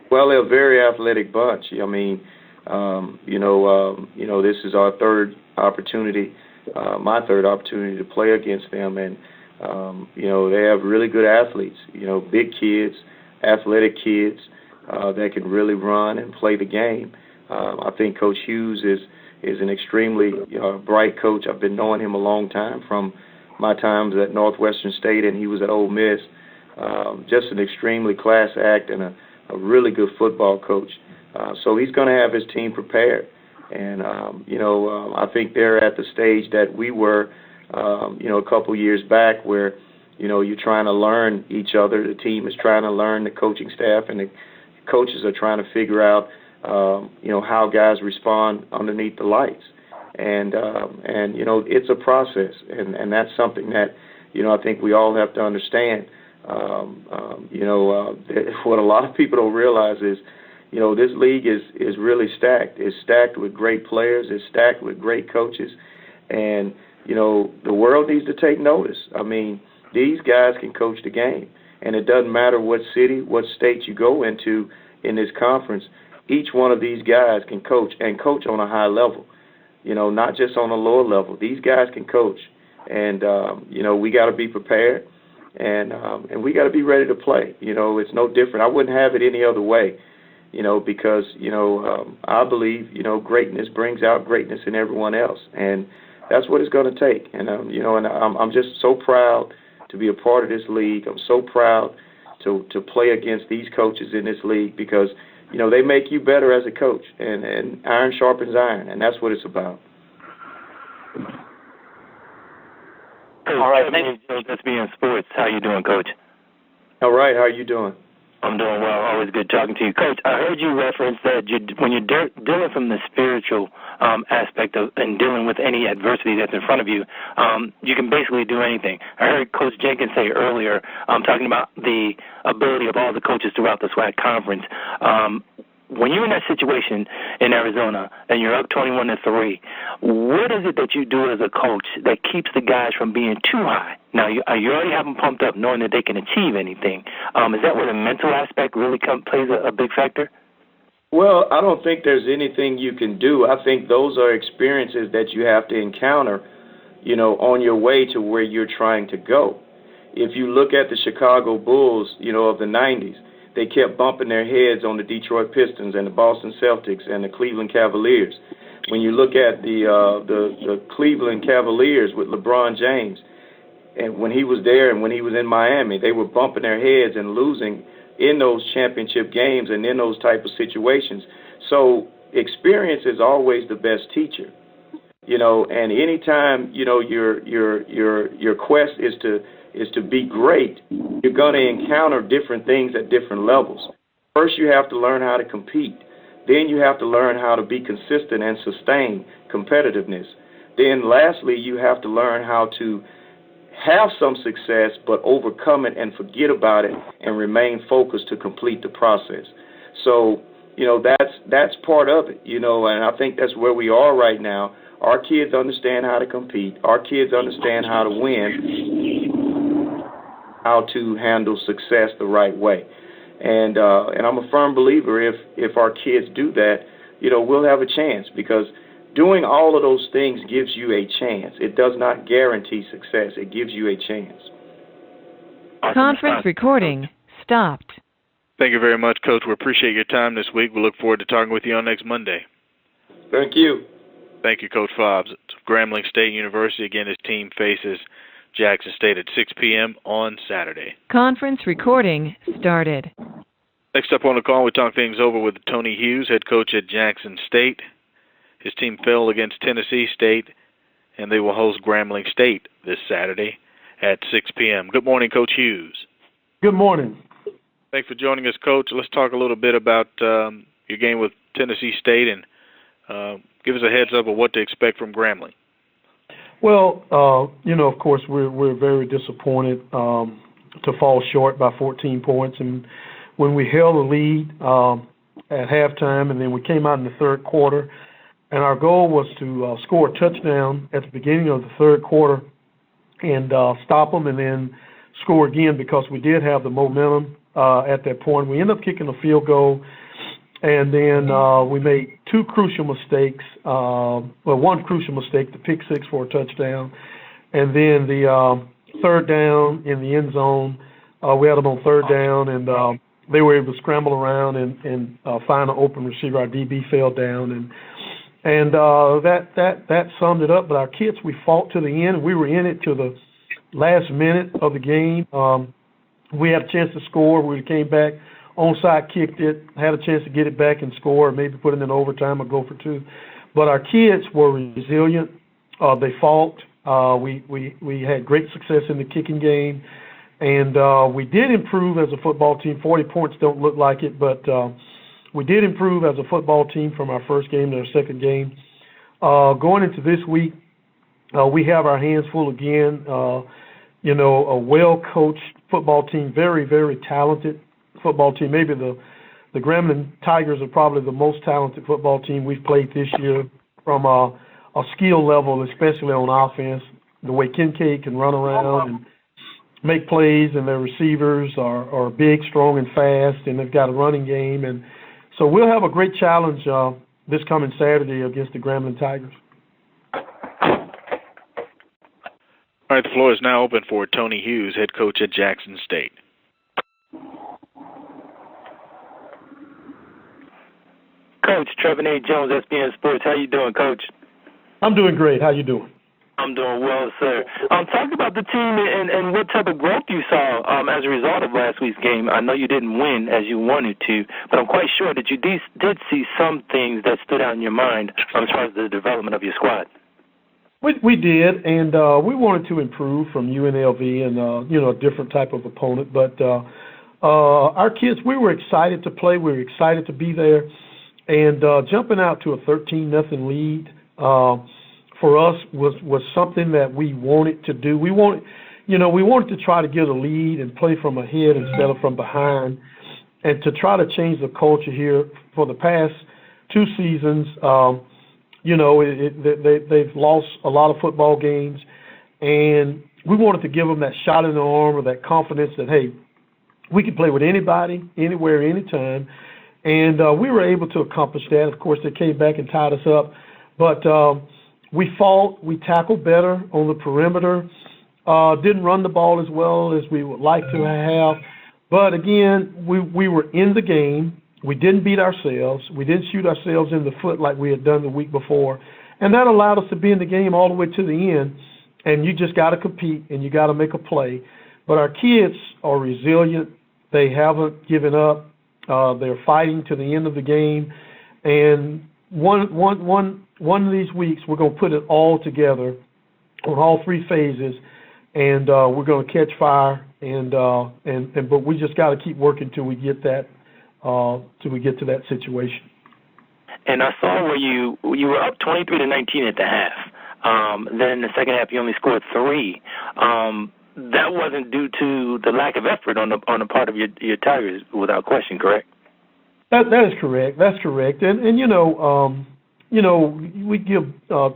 Well, they're a very athletic bunch. I mean, this is our third opportunity, my third opportunity to play against them, and they have really good athletes. Big kids, athletic kids that can really run and play the game. I think Coach Hughes is an extremely bright coach. I've been knowing him a long time from my times at Northwestern State, and he was at Ole Miss. Just an extremely class act and a really good football coach. So he's going to have his team prepared. And, I think they're at the stage that we were, a couple years back where, you're trying to learn each other. The team is trying to learn the coaching staff, and the coaches are trying to figure out, how guys respond underneath the lights. And it's a process, and that's something that, I think we all have to understand. What a lot of people don't realize is, this league is really stacked. It's stacked with great players. It's stacked with great coaches. And, the world needs to take notice. I mean, these guys can coach the game. And it doesn't matter what city, what state you go into in this conference. Each one of these guys can coach, and coach on a high level, not just on a lower level. These guys can coach. And, we got to be prepared, and we got to be ready to play. It's no different. I wouldn't have it any other way, because, I believe, greatness brings out greatness in everyone else. And that's what it's going to take. And, and I'm just so proud to be a part of this league. I'm so proud to play against these coaches in this league because, they make you better as a coach, and iron sharpens iron, and that's what it's about. All right, thank you. Let's be in sports. How you doing, Coach? All right, how are you doing? I'm doing well. Always good talking to you. Coach, I heard you reference that when you're dealing from the spiritual aspect of and dealing with any adversity that's in front of you, you can basically do anything. I heard Coach Jenkins say earlier, talking about the ability of all the coaches throughout the SWAC conference. When you're in that situation in Arizona and you're up 21-3, what is it that you do as a coach that keeps the guys from being too high? Now, you already have them pumped up knowing that they can achieve anything. Is that where the mental aspect really plays a big factor? Well, I don't think there's anything you can do. I think those are experiences that you have to encounter, on your way to where you're trying to go. If you look at the Chicago Bulls, of the 90s, they kept bumping their heads on the Detroit Pistons and the Boston Celtics and the Cleveland Cavaliers. When you look at the Cleveland Cavaliers with LeBron James, and when he was there and when he was in Miami, they were bumping their heads and losing in those championship games and in those type of situations. So experience is always the best teacher, and anytime your quest is to is to be great, you're going to encounter different things at different levels. First, you have to learn how to compete. Then you have to learn how to be consistent and sustain competitiveness. Then lastly, you have to learn how to have some success but overcome it and forget about it and remain focused to complete the process. So, that's part of it, and I think that's where we are right now. Our kids understand how to compete. Our kids understand how to win, how to handle success the right way. And I'm a firm believer if our kids do that, we'll have a chance, because doing all of those things gives you a chance. It does not guarantee success. It gives you a chance. Conference recording stopped. Thank you very much, Coach. We appreciate your time this week. We look forward to talking with you on next Monday. Thank you. Thank you, Coach Fobbs. Grambling State University. Again, his team faces Jackson State at 6 p.m. on Saturday. Conference recording started. Next up on the call, we talk things over with Tony Hughes, head coach at Jackson State. His team fell against Tennessee State, and they will host Grambling State this Saturday at 6 p.m. Good morning, Coach Hughes. Good morning. Thanks for joining us, Coach. Let's talk a little bit about your game with Tennessee State and give us a heads up of what to expect from Grambling. Well, of course, we're very disappointed to fall short by 14 points. And when we held the lead at halftime, and then we came out in the third quarter, and our goal was to score a touchdown at the beginning of the third quarter and stop them and then score again, because we did have the momentum at that point. We ended up kicking a field goal, and then we made two crucial mistakes. One crucial mistake, the pick six for a touchdown, and then the third down in the end zone. We had them on third down, and they were able to scramble around and find an open receiver. Our DB fell down, and that summed it up. But our kids, we fought to the end. We were in it to the last minute of the game. We had a chance to score. We came back, onside kicked it, had a chance to get it back and score, maybe put it in overtime or go for two. But our kids were resilient. They fought. We had great success in the kicking game. And we did improve as a football team. 40 points don't look like it, but we did improve as a football team from our first game to our second game. Going into this week, we have our hands full again. A well-coached football team, very, very talented football team. Maybe the Grambling Tigers are probably the most talented football team we've played this year from a skill level, especially on offense. The way Kincaid can run around and make plays, and their receivers are big, strong, and fast, and they've got a running game. And so we'll have a great challenge this coming Saturday against the Grambling Tigers. All right, the floor is now open for Tony Hughes, head coach at Jackson State. Coach, Trevor A. Jones, SBN Sports. How you doing, Coach? I'm doing great. How you doing? I'm doing well, sir. Talk about the team and what type of growth you saw as a result of last week's game. I know you didn't win as you wanted to, but I'm quite sure that you did see some things that stood out in your mind as far as the development of your squad. We did, and we wanted to improve from UNLV and, a different type of opponent. But our kids, we were excited to play. We were excited to be there. And jumping out to a 13-0 lead for us was something that we wanted to do. We wanted to try to get a lead and play from ahead instead of from behind, and to try to change the culture here. For the past two seasons, they've lost a lot of football games, and we wanted to give them that shot in the arm or that confidence that, hey, we can play with anybody, anywhere, anytime. And we were able to accomplish that. Of course, they came back and tied us up. But we fought. We tackled better on the perimeter. Didn't run the ball as well as we would like to have. But, again, we were in the game. We didn't beat ourselves. We didn't shoot ourselves in the foot like we had done the week before. And that allowed us to be in the game all the way to the end. And you just got to compete and you got to make a play. But our kids are resilient. They haven't given up. They're fighting to the end of the game. And one of these weeks, we're going to put it all together on all three phases and we're going to catch fire, but we just got to keep working till we get to that situation. And I saw where you were up 23-19 at the half. Then in the second half, you only scored 3. That wasn't due to the lack of effort on the part of your Tigers, without question, correct? That is correct. That's correct. And we give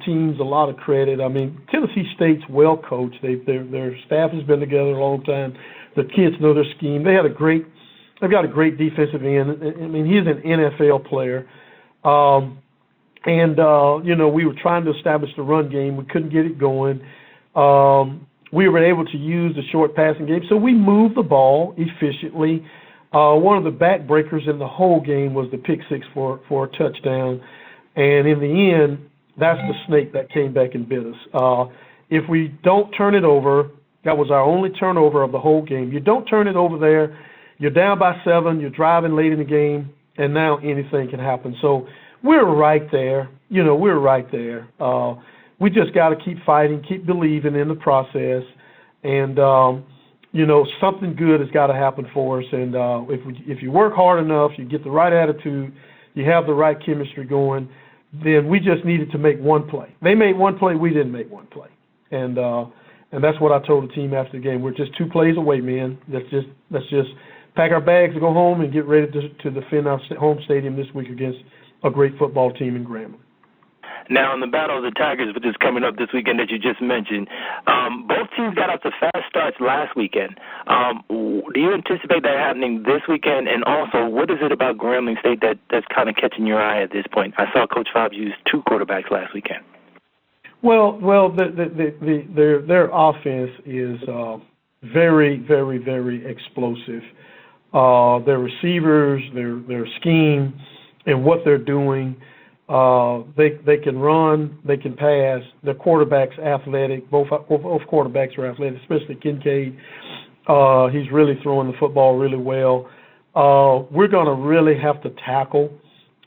teams a lot of credit. I mean, Tennessee State's well coached. Their staff has been together a long time. The kids know their scheme. They've got a great defensive end. I mean, he's an NFL player. We were trying to establish the run game. We couldn't get it going. We were able to use the short passing game, so we moved the ball efficiently. One of the backbreakers in the whole game was the pick six for a touchdown, and in the end, that's the snake that came back and bit us. If we don't turn it over, that was our only turnover of the whole game. You don't turn it over there, you're down by 7, you're driving late in the game, and now anything can happen. So we're right there. We're right there. We just got to keep fighting, keep believing in the process, and something good has got to happen for us. And if you work hard enough, you get the right attitude, you have the right chemistry going, then we just needed to make one play. They made one play, we didn't make one play, and that's what I told the team after the game. We're just 2 plays away, man. Let's just pack our bags and go home and get ready to defend our home stadium this week against a great football team in Grambling. Now, in the Battle of the Tigers, which is coming up this weekend that you just mentioned, both teams got out to fast starts last weekend. Do you anticipate that happening this weekend? And also, what is it about Grambling State that's kind of catching your eye at this point? I saw Coach Fobbs use 2 quarterbacks last weekend. Well, their offense is very, very, very explosive. Their receivers, their scheme, and what they're doing. They can run, they can pass. Their quarterback's athletic. Both quarterbacks are athletic, especially Kincaid. He's really throwing the football really well. We're going to really have to tackle.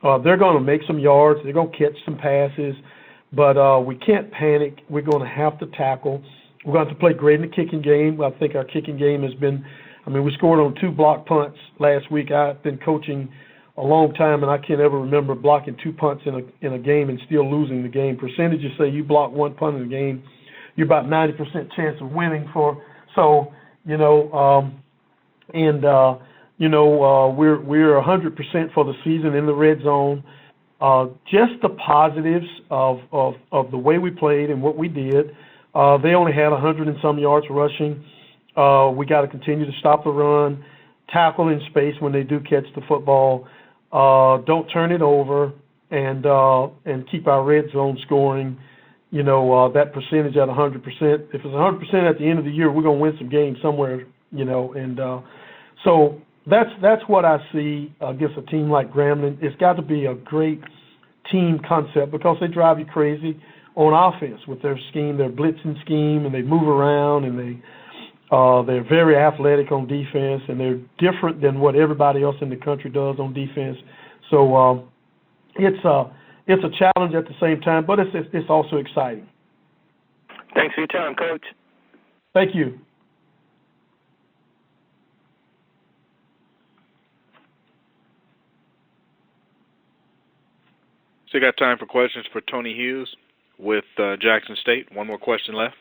They're going to make some yards. They're going to catch some passes, but we can't panic. We're going to have to tackle. We're going to have to play great in the kicking game. I think our kicking game has been. We scored on 2 block punts last week. I've been coaching a long time, and I can't ever remember blocking 2 punts in a game and still losing the game. Percentages say you block 1 punt in the game, you're about 90% chance of winning. We're 100% for the season in the red zone. Just the positives of the way we played and what we did. They only had 100 and some yards rushing. We got to continue to stop the run, tackle in space when they do catch the football. Don't turn it over, and keep our red zone scoring. That percentage at 100%. If it's 100% at the end of the year, we're gonna win some games somewhere. So that's what I see against a team like Grambling. It's got to be a great team concept because they drive you crazy on offense with their scheme, their blitzing scheme, and they move around and they're very athletic on defense, and they're different than what everybody else in the country does on defense. So it's a challenge at the same time, but it's also exciting. Thanks for your time, Coach. Thank you. Still got time for questions for Tony Hughes with Jackson State. One more question left.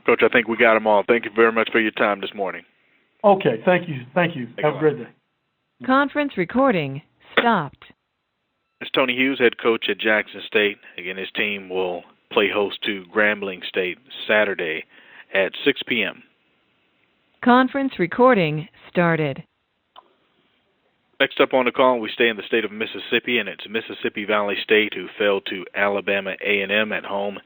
Coach, I think we got them all. Thank you very much for your time this morning. Okay, thank you. Have a great day. Conference recording stopped. It's Tony Hughes, head coach at Jackson State. Again, his team will play host to Grambling State Saturday at 6 p.m. Conference recording started. Next up on the call, we stay in the state of Mississippi, and it's Mississippi Valley State who fell to Alabama A&M at home,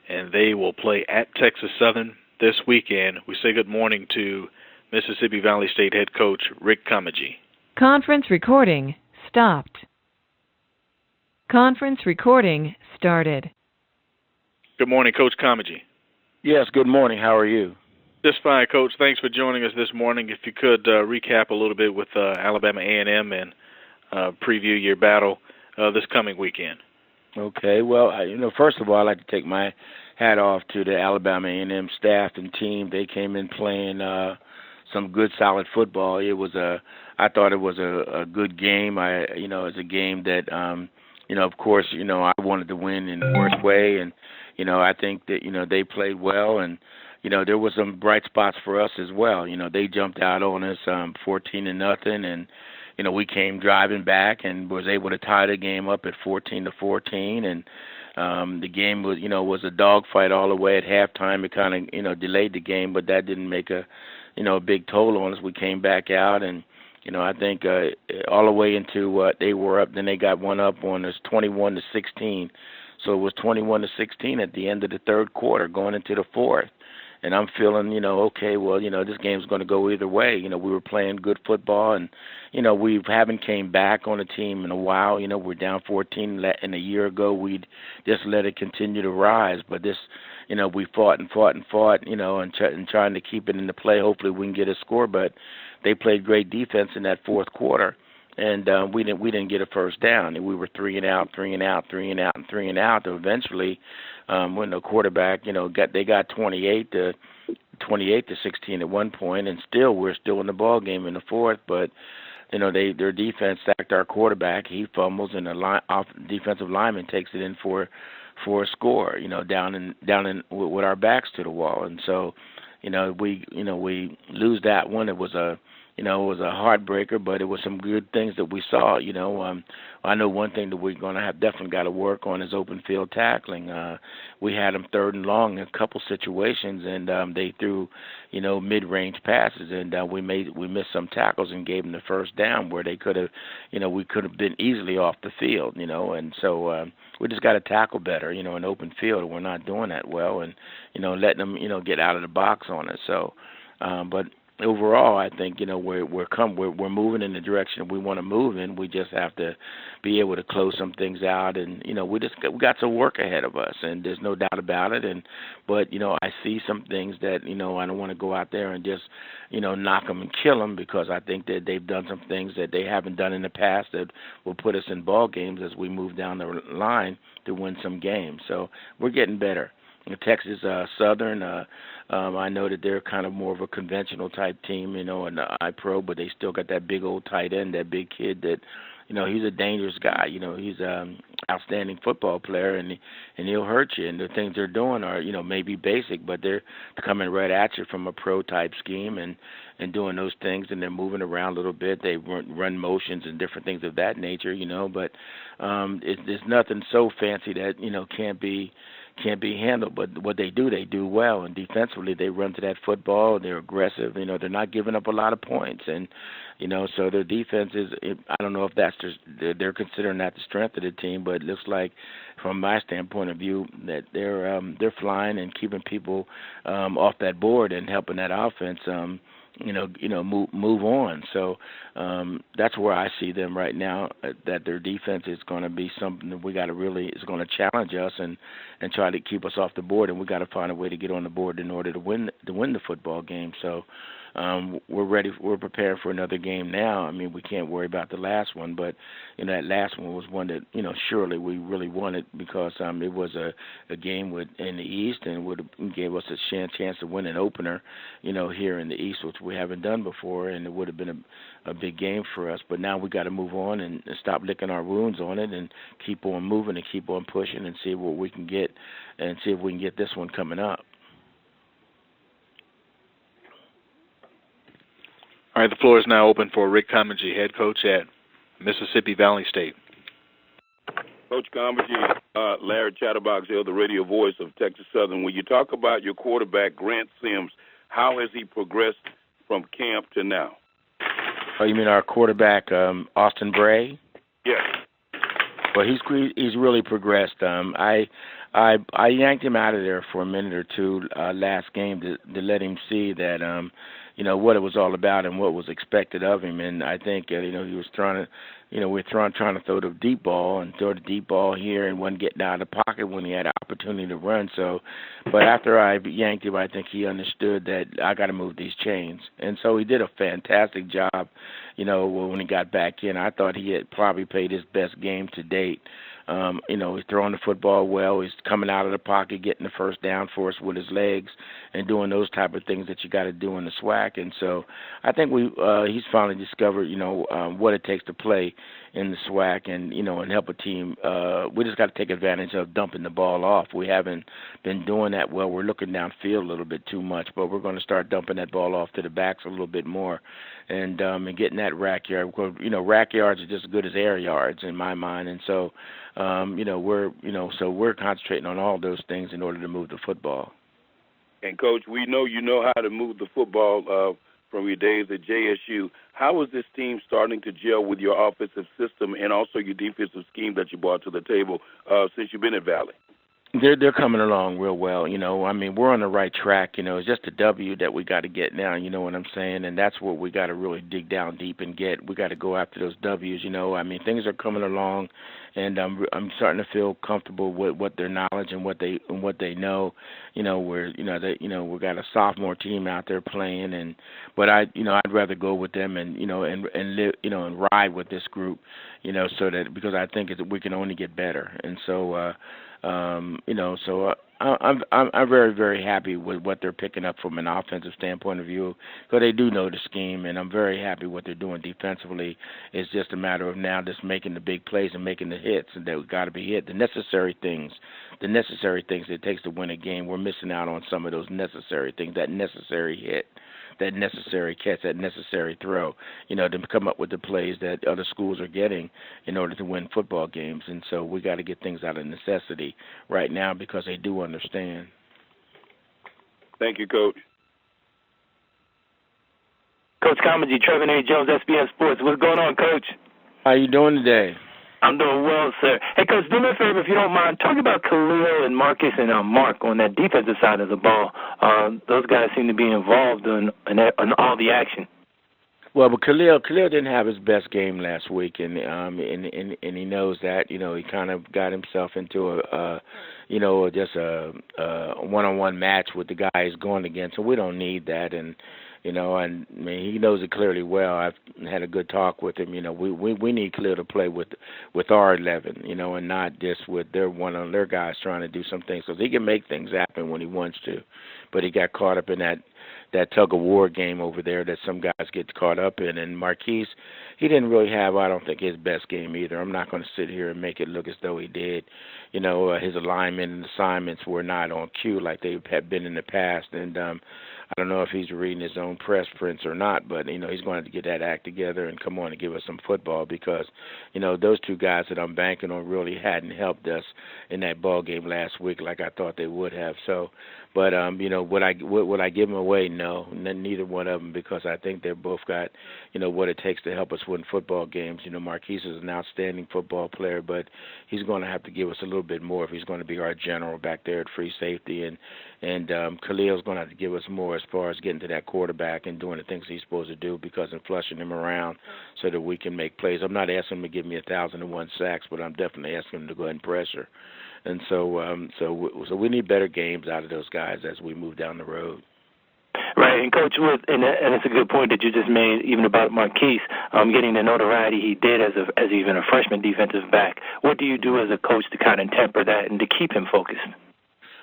and they will play at Texas Southern this weekend. We say good morning to Mississippi Valley State head coach Rick Comegy. Conference recording stopped. Conference recording started. Good morning, Coach Comegy. Yes, good morning. How are you? Just fine, Coach. Thanks for joining us this morning. If you could recap a little bit with Alabama A&M and preview your battle this coming weekend. Okay. Well, first of all, I'd like to take my hat off to the Alabama A&M staff and team. They came in playing some good, solid football. I thought it was a good game. It's a game that, of course, I wanted to win in the worst way, and I think that they played well, and there was some bright spots for us as well. They jumped out on us 14-0, and we came driving back and was able to tie the game up at 14-14, and the game was a dogfight all the way at halftime. It kind of delayed the game, but that didn't make a big toll on us. We came back out, and I think all the way into what they were up. Then they got one up on us, 21-16. So it was 21-16 at the end of the third quarter, going into the fourth. And I'm feeling, okay, well, this game's going to go either way. We were playing good football, and we haven't came back on a team in a while. We're down 14, and a year ago we'd just let it continue to rise. But this, we fought, and trying to keep it in the play. Hopefully we can get a score. But they played great defense in that fourth quarter, and we didn't get a first down. And we were 3 and out. Eventually, when the quarterback, they got 28-16 at one point, and we're still in the ball game in the fourth. But their defense sacked our quarterback. He fumbles, and the defensive lineman takes it in for a score. Down in with our backs to the wall, and so we lose that one. It was a heartbreaker, but it was some good things that we saw. I know one thing that we're going to have definitely got to work on is open field tackling. We had them 3rd and long in a couple situations, and they threw, mid-range passes, and we missed some tackles and gave them the first down where they could have, we could have been easily off the field, and so we just got to tackle better, in open field, and we're not doing that well, and letting them, get out of the box on us. So, but overall, I think we're moving in the direction we want to move in. We just have to be able to close some things out, and we got some work ahead of us, and there's no doubt about it. But I see some things that I don't want to go out there and just knock them and kill them, because I think that they've done some things that they haven't done in the past that will put us in ball games as we move down the line to win some games. So we're getting better. Texas Southern, I know that they're kind of more of a conventional type team, in the I-Pro, but they still got that big old tight end, that big kid that, he's a dangerous guy. He's an outstanding football player, and he'll hurt you. And the things they're doing are, maybe basic, but they're coming right at you from a pro-type scheme and doing those things, and they're moving around a little bit. They run motions and different things of that nature, but there's nothing so fancy that, can't be handled. But what they do well, and defensively they run to that football. They're aggressive. They're not giving up a lot of points, and so their defense is. I don't know if that's they're considering that the strength of the team, but it looks like, from my standpoint of view, that they're flying and keeping people off that board and helping that offense. Move on. So that's where I see them right now. That their defense is going to be something that we got to really is going to challenge us and try to keep us off the board. And we got to find a way to get on the board in order to win the football game. So we're ready. We're prepared for another game now. I mean, we can't worry about the last one, but that last one was one that surely we really wanted, because it was a game in the East, and gave us a chance to win an opener, here in the East, which we haven't done before, and it would have been a big game for us. But now we got to move on and stop licking our wounds on it, and keep on moving and keep on pushing and see what we can get, and see if we can get this one coming up. All right, the floor is now open for Rick Comegy, head coach at Mississippi Valley State. Coach Comegy, Larry Chatterbox here, the radio voice of Texas Southern. When you talk about your quarterback, Grant Sims, how has he progressed from camp to now? Oh, you mean our quarterback, Austin Bray? Yes. Well, he's really progressed. I yanked him out of there for a minute or two last game to let him see that what it was all about and what was expected of him. And I think he was trying to we're trying to throw the deep ball and throw the deep ball here and wasn't getting out of the pocket when he had an opportunity to run. So, but after I yanked him, I think he understood that I got to move these chains. And so he did a fantastic job, when he got back in. I thought he had probably played his best game to date. He's throwing the football well. He's coming out of the pocket, getting the first down for us with his legs and doing those type of things that you got to do in the SWAC. And so I think he's finally discovered, what it takes to play in the SWAC and help a team. We just got to take advantage of dumping the ball off. We haven't been doing that well. We're looking downfield a little bit too much, but we're going to start dumping that ball off to the backs a little bit more and getting that rack yard. Rack yards are just as good as air yards in my mind. And so, we're concentrating on all those things in order to move the football. And, Coach, we know you know how to move the football from your days at JSU. How is this team starting to gel with your offensive system and also your defensive scheme that you brought to the table since you've been at Valley? They're coming along real well. We're on the right track. It's just a W that we got to get now. You know what I'm saying? And that's what we got to really dig down deep and get. We got to go after those W's. Things are coming along, and I'm starting to feel comfortable with what their knowledge and what they know. We got a sophomore team out there playing, but I'd rather go with them and live, and ride with this group, so that because I think we can only get better, and so. I'm very, very happy with what they're picking up from an offensive standpoint of view because they do know the scheme, and I'm very happy what they're doing defensively. It's just a matter of now just making the big plays and making the hits, and that got to be hit. The necessary things it takes to win a game, we're missing out on some of those necessary things, that necessary hit, that necessary catch, that necessary throw, to come up with the plays that other schools are getting in order to win football games. And so we got to get things out of necessity right now because they do understand. Thank you, Coach. Coach Comegy, Trevor A. Jones, SBS Sports. What's going on, Coach? How you doing today? I'm doing well, sir. Hey, Coach, do me a favor, if you don't mind. Talk about Khalil and Marcus and Mark on that defensive side of the ball. Those guys seem to be involved in all the action. Well, but Khalil didn't have his best game last week, and he knows that. He kind of got himself into just a one-on-one match with the guy he's going against, so we don't need that. And he knows it clearly well. I've had a good talk with him. We need Khalil to play with our 11, and not just with one of their guys trying to do some things. So he can make things happen when he wants to, but he got caught up in that tug-of-war game over there that some guys get caught up in. And Marquise, he didn't really have, I don't think, his best game either. I'm not going to sit here and make it look as though he did. His alignment and assignments were not on cue like they had been in the past. And I don't know if he's reading his own press prints or not, but, he's going to have to get that act together and come on and give us some football because, those two guys that I'm banking on really hadn't helped us in that ball game last week like I thought they would have. So, but, would I give them away? No, neither one of them because I think they've both got, what it takes to help us win football games. Marquise is an outstanding football player, but he's going to have to give us a little bit more if he's going to be our general back there at free safety. And Khalil's going to have to give us more as far as getting to that quarterback and doing the things he's supposed to do because of flushing him around so that we can make plays. I'm not asking him to give me 1,001 sacks, but I'm definitely asking him to go ahead and pressure. And so we need better games out of those guys as we move down the road. Right, and Coach, and it's a good point that you just made, even about Marquise getting the notoriety he did as even a freshman defensive back. What do you do as a coach to kind of temper that and to keep him focused?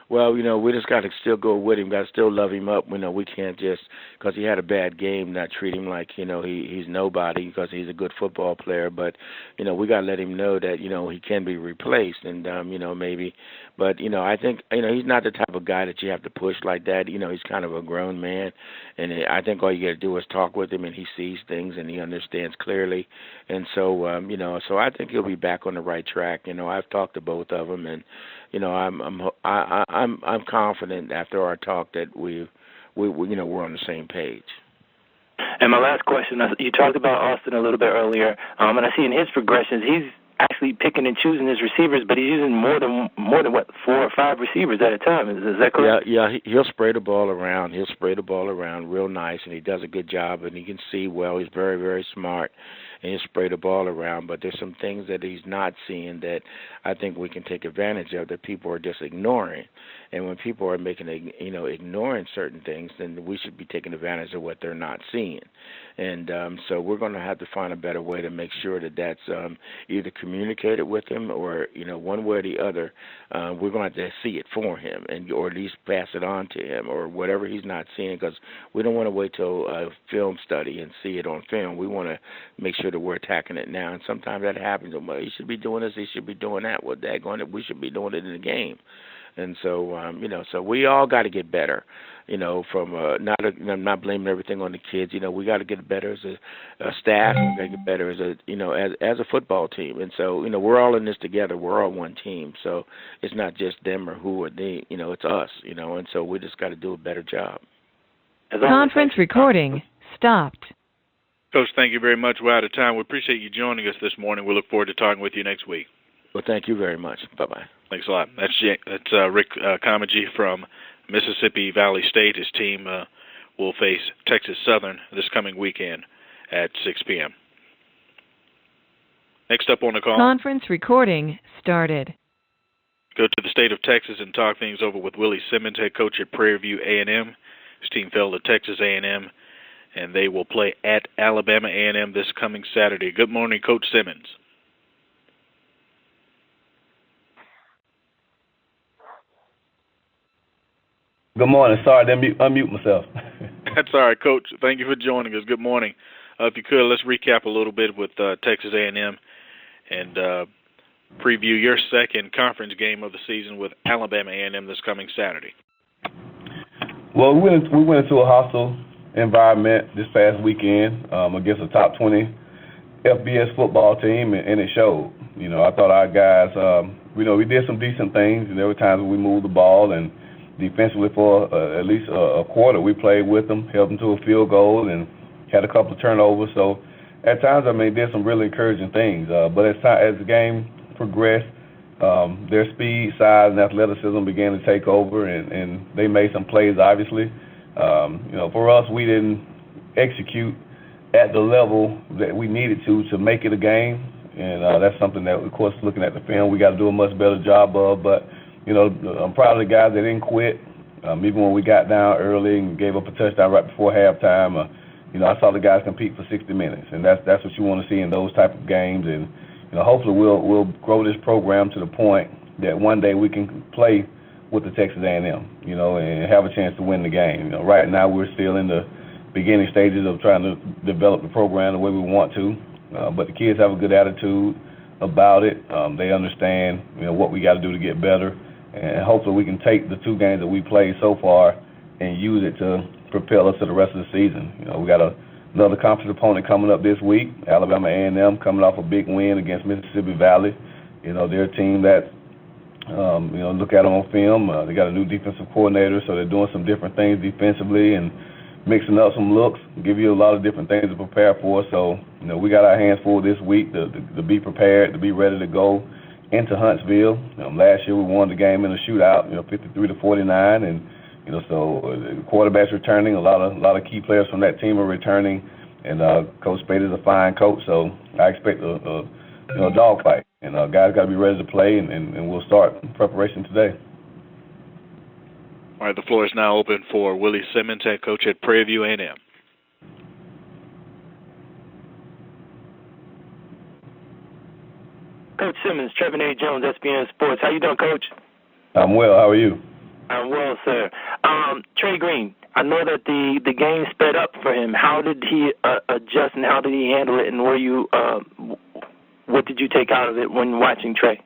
Well, we just got to still go with him. Got to still love him up. We can't just because he had a bad game, not treat him like he's nobody because he's a good football player. But we got to let him know that he can be replaced, and maybe. But I think he's not the type of guy that you have to push like that. He's kind of a grown man, and I think all you got to do is talk with him, and he sees things and he understands clearly. And so so I think he'll be back on the right track. I've talked to both of them, and I'm confident after our talk that we're on the same page. And my last question, you talked about Austin a little bit earlier, and I see in his progressions he's actually picking and choosing his receivers, but he's using more than 4 or 5 receivers at a time. Is that correct? Yeah. He'll spray the ball around. He'll spray the ball around real nice, and he does a good job. And he can see well. He's very, very smart. and he'll spray the ball around. But there's some things that he's not seeing that I think we can take advantage of that people are just ignoring. And when people are ignoring certain things, then we should be taking advantage of what they're not seeing. And so we're going to have to find a better way to make sure that that's either communicated with him or, one way or the other. We're going to have to see it for him or at least pass it on to him or whatever he's not seeing, because we don't want to wait till a film study and see it on film. We want to make sure that we're attacking it now. And sometimes that happens. Well, he should be doing this. He should be doing that. Well, daggone it, we should be doing it in the game. And so, so we all got to get better, from I'm not blaming everything on the kids. We got to get better as a staff. We got to get better as as a football team. And so, we're all in this together. We're all one team. So it's not just them or who or they, it's us, and so we just got to do a better job. Conference recording stopped. Coach, thank you very much. We're out of time. We appreciate you joining us this morning. We look forward to talking with you next week. Well, thank you very much. Bye-bye. Thanks a lot. That's Rick Comegy from Mississippi Valley State. His team will face Texas Southern this coming weekend at 6 p.m. Next up on the call. Conference recording started. Go to the state of Texas and talk things over with Willie Simmons, head coach at Prairie View A&M. His team fell to Texas A&M, and they will play at Alabama A&M this coming Saturday. Good morning, Coach Simmons. Good morning. Sorry, I didn't unmute myself. That's all right, Coach. Thank you for joining us. Good morning. If you could, let's recap a little bit with Texas A&M and preview your second conference game of the season with Alabama A&M this coming Saturday. Well, we went into a hostile environment this past weekend against a top 20 FBS football team, and it showed. I thought our guys, we did some decent things, and there were times when we moved the ball, and defensively for at least a quarter, we played with them, held them to a field goal, and had a couple of turnovers. So at times, did some really encouraging things. But as the game progressed, their speed, size, and athleticism began to take over, and they made some plays, obviously. For us, we didn't execute at the level that we needed to make it a game. And that's something that, of course, looking at the film, we got to do a much better job of. But I'm proud of the guys that didn't quit. Even when we got down early and gave up a touchdown right before halftime, I saw the guys compete for 60 minutes, and that's what you want to see in those type of games. And hopefully we'll grow this program to the point that one day we can play with the Texas A&M, and have a chance to win the game. Right now we're still in the beginning stages of trying to develop the program the way we want to, but the kids have a good attitude about it. They understand, what we got to do to get better. And hopefully we can take the two games that we played so far and use it to propel us to the rest of the season. We got another conference opponent coming up this week, Alabama A&M, coming off a big win against Mississippi Valley. They're a team that, look at them on film. They got a new defensive coordinator, so they're doing some different things defensively and mixing up some looks, give you a lot of different things to prepare for. So, we got our hands full this week to be prepared, to be ready to go into Huntsville. Last year we won the game in a shootout, 53-49, and so the quarterback's returning. A lot of key players from that team are returning, and Coach Spady is a fine coach, so I expect a dogfight. And guys got to be ready to play, and we'll start preparation today. All right, the floor is now open for Willie Simmons, head coach at Prairie View A&M. Coach Simmons, Trevor A. Jones, SBN Sports. How you doing, Coach? I'm well. How are you? I'm well, sir. Trey Green, I know that the game sped up for him. How did he adjust, and how did he handle it, and what did you take out of it when watching Trey?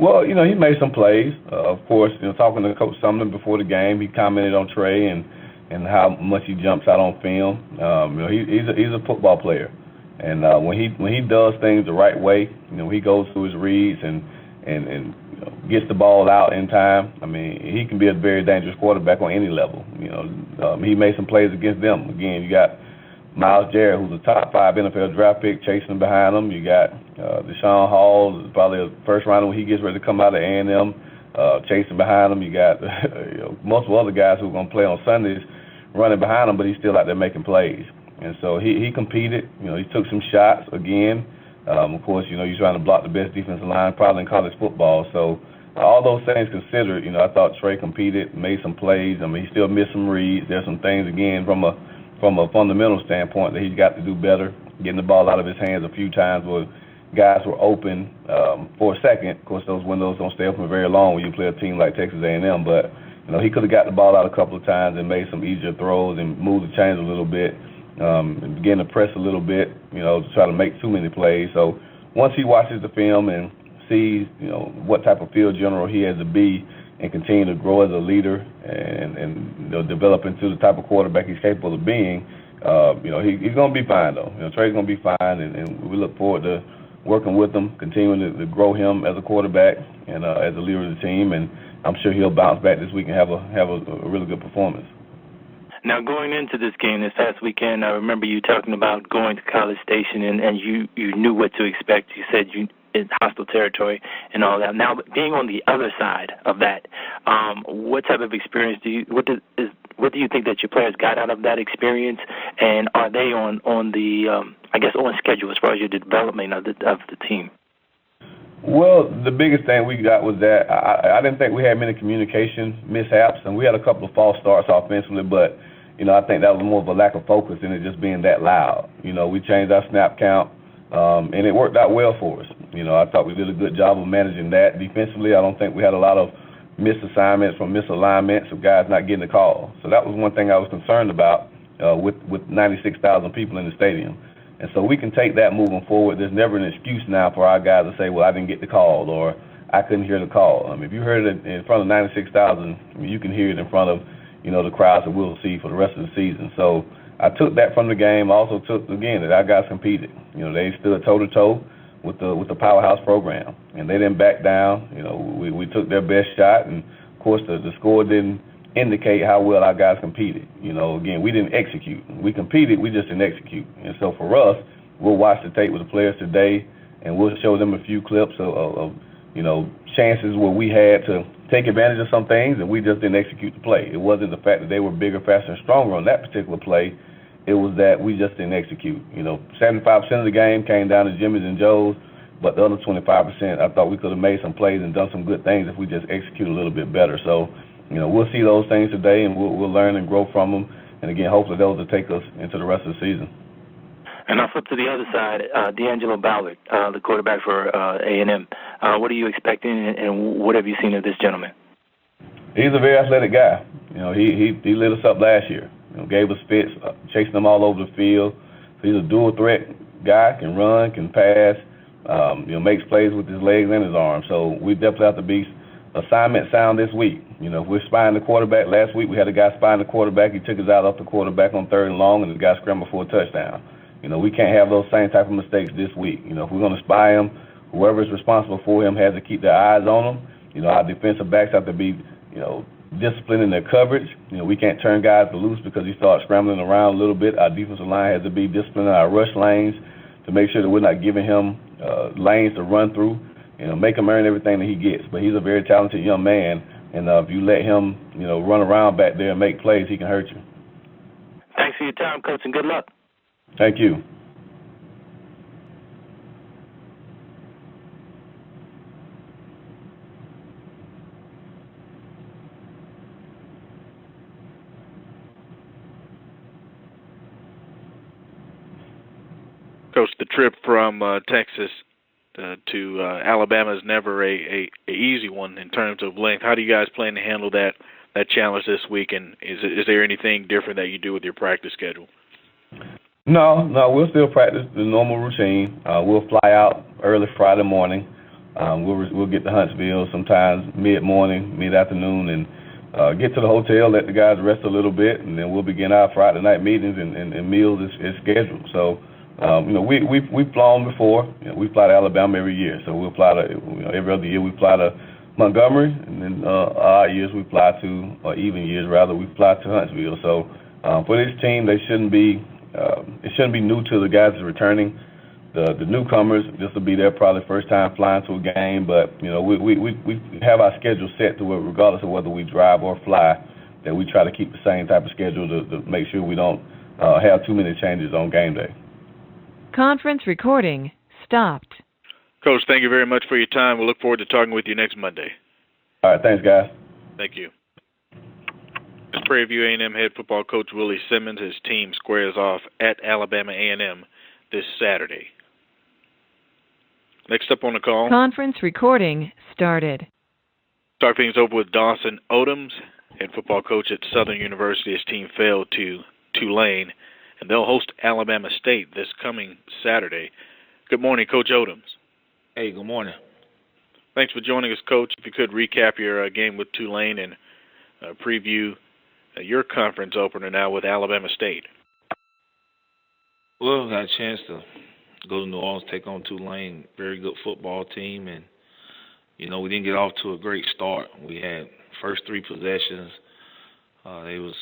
Well, he made some plays. Of course, talking to Coach Sumner before the game, he commented on Trey and how much he jumps out on film. He's a football player. And when he does things the right way, he goes through his reads and gets the ball out in time. He can be a very dangerous quarterback on any level. He made some plays against them. Again, you got Miles Jarrett, who's a top 5 NFL draft pick, chasing behind him. You got Deshaun Hall, probably a first rounder when he gets ready to come out of A&M, chasing behind him. You got multiple other guys who are going to play on Sundays running behind him, but he's still out there making plays. And so he competed. He took some shots again. Of course, you're trying to block the best defensive line probably in college football. So all those things considered, I thought Trey competed, made some plays. I mean, he still missed some reads. There's some things, again, from a fundamental standpoint that he's got to do better, getting the ball out of his hands a few times where guys were open for a second. Of course, those windows don't stay open very long when you play a team like Texas A&M. But, he could have got the ball out a couple of times and made some easier throws and moved the chains a little bit. And begin to press a little bit, to try to make too many plays. So once he watches the film and sees, what type of field general he has to be and continue to grow as a leader and develop into the type of quarterback he's capable of being, he's going to be fine, though. Trey's going to be fine, and we look forward to working with him, continuing to grow him as a quarterback and as a leader of the team. And I'm sure he'll bounce back this week and have a really good performance. Now, going into this game this past weekend, I remember you talking about going to College Station, and you knew what to expect. You said it's hostile territory and all that. Now, being on the other side of that, what type of experience what do you think that your players got out of that experience, and are they on schedule as far as your development of the team? Well, the biggest thing we got was that I didn't think we had many communication mishaps, and we had a couple of false starts offensively, but I think that was more of a lack of focus than it just being that loud. We changed our snap count, and it worked out well for us. I thought we did a good job of managing that. Defensively, I don't think we had a lot of missed assignments from misalignments of guys not getting the call. So that was one thing I was concerned about with 96,000 people in the stadium. And so we can take that moving forward. There's never an excuse now for our guys to say, well, I didn't get the call or I couldn't hear the call. If you heard it in front of 96,000, you can hear it in front of the crowds that we'll see for the rest of the season. So I took that from the game. I also took, again, that our guys competed. They stood toe-to-toe with the powerhouse program, and they didn't back down. We took their best shot, and, of course, the score didn't indicate how well our guys competed. Again, we didn't execute. We competed, we just didn't execute. And so for us, we'll watch the tape with the players today, and we'll show them a few clips of chances where we had to take advantage of some things, and we just didn't execute the play. It wasn't the fact that they were bigger, faster, and stronger on that particular play. It was that we just didn't execute. 75% of the game came down to Jimmy's and Joe's, but the other 25%, I thought we could have made some plays and done some good things if we just execute a little bit better. So, we'll see those things today, and we'll learn and grow from them. And, again, hopefully those will take us into the rest of the season. And I'll flip to the other side, D'Angelo Ballard, the quarterback for A&M. What are you expecting, and what have you seen of this gentleman? He's a very athletic guy. He lit us up last year. Gave us fits, chasing them all over the field. So he's a dual threat guy, can run, can pass, makes plays with his legs and his arms. So we definitely have to be assignment sound this week. If we're spying the quarterback, last week we had a guy spying the quarterback. He took his eye off the quarterback on 3rd and long, and the guy scrambled for a touchdown. We can't have those same type of mistakes this week. If we're going to spy him, whoever is responsible for him has to keep their eyes on him. Our defensive backs have to be, disciplined in their coverage. We can't turn guys loose because he starts scrambling around a little bit. Our defensive line has to be disciplined in our rush lanes to make sure that we're not giving him lanes to run through. Make him earn everything that he gets. But he's a very talented young man, and if you let him, run around back there and make plays, he can hurt you. Thanks for your time, Coach, and good luck. Thank you. Coach, the trip from Texas to Alabama is never a easy one in terms of length. How do you guys plan to handle that challenge this week? And is there anything different that you do with your practice schedule? No, we'll still practice the normal routine. We'll fly out early Friday morning. We'll get to Huntsville sometimes mid-morning, mid-afternoon, and get to the hotel, let the guys rest a little bit, and then we'll begin our Friday night meetings and meals as scheduled. So, we've flown before. We fly to Alabama every year, so we'll fly to every other year we fly to Montgomery, and then odd years we fly to, or even years rather, we fly to Huntsville. So for this team, it shouldn't be new to the guys that's returning. The newcomers, this will be their probably first time flying to a game, but we have our schedule set to where, regardless of whether we drive or fly, that we try to keep the same type of schedule to make sure we don't have too many changes on game day. Conference recording stopped. Coach, thank you very much for your time. We'll look forward to talking with you next Monday. All right, thanks, guys. Thank you. As Prairie View A&M head football coach Willie Simmons, his team squares off at Alabama A&M this Saturday. Next up on the call. Conference recording started. Start things over with Dawson Odums, head football coach at Southern University. His team fell to Tulane, and they'll host Alabama State this coming Saturday. Good morning, Coach Odums. Hey, good morning. Thanks for joining us, Coach. If you could recap your game with Tulane and preview your conference opener now with Alabama State. Well, got a chance to go to New Orleans, take on Tulane, very good football team, and we didn't get off to a great start. We had first three possessions. They was,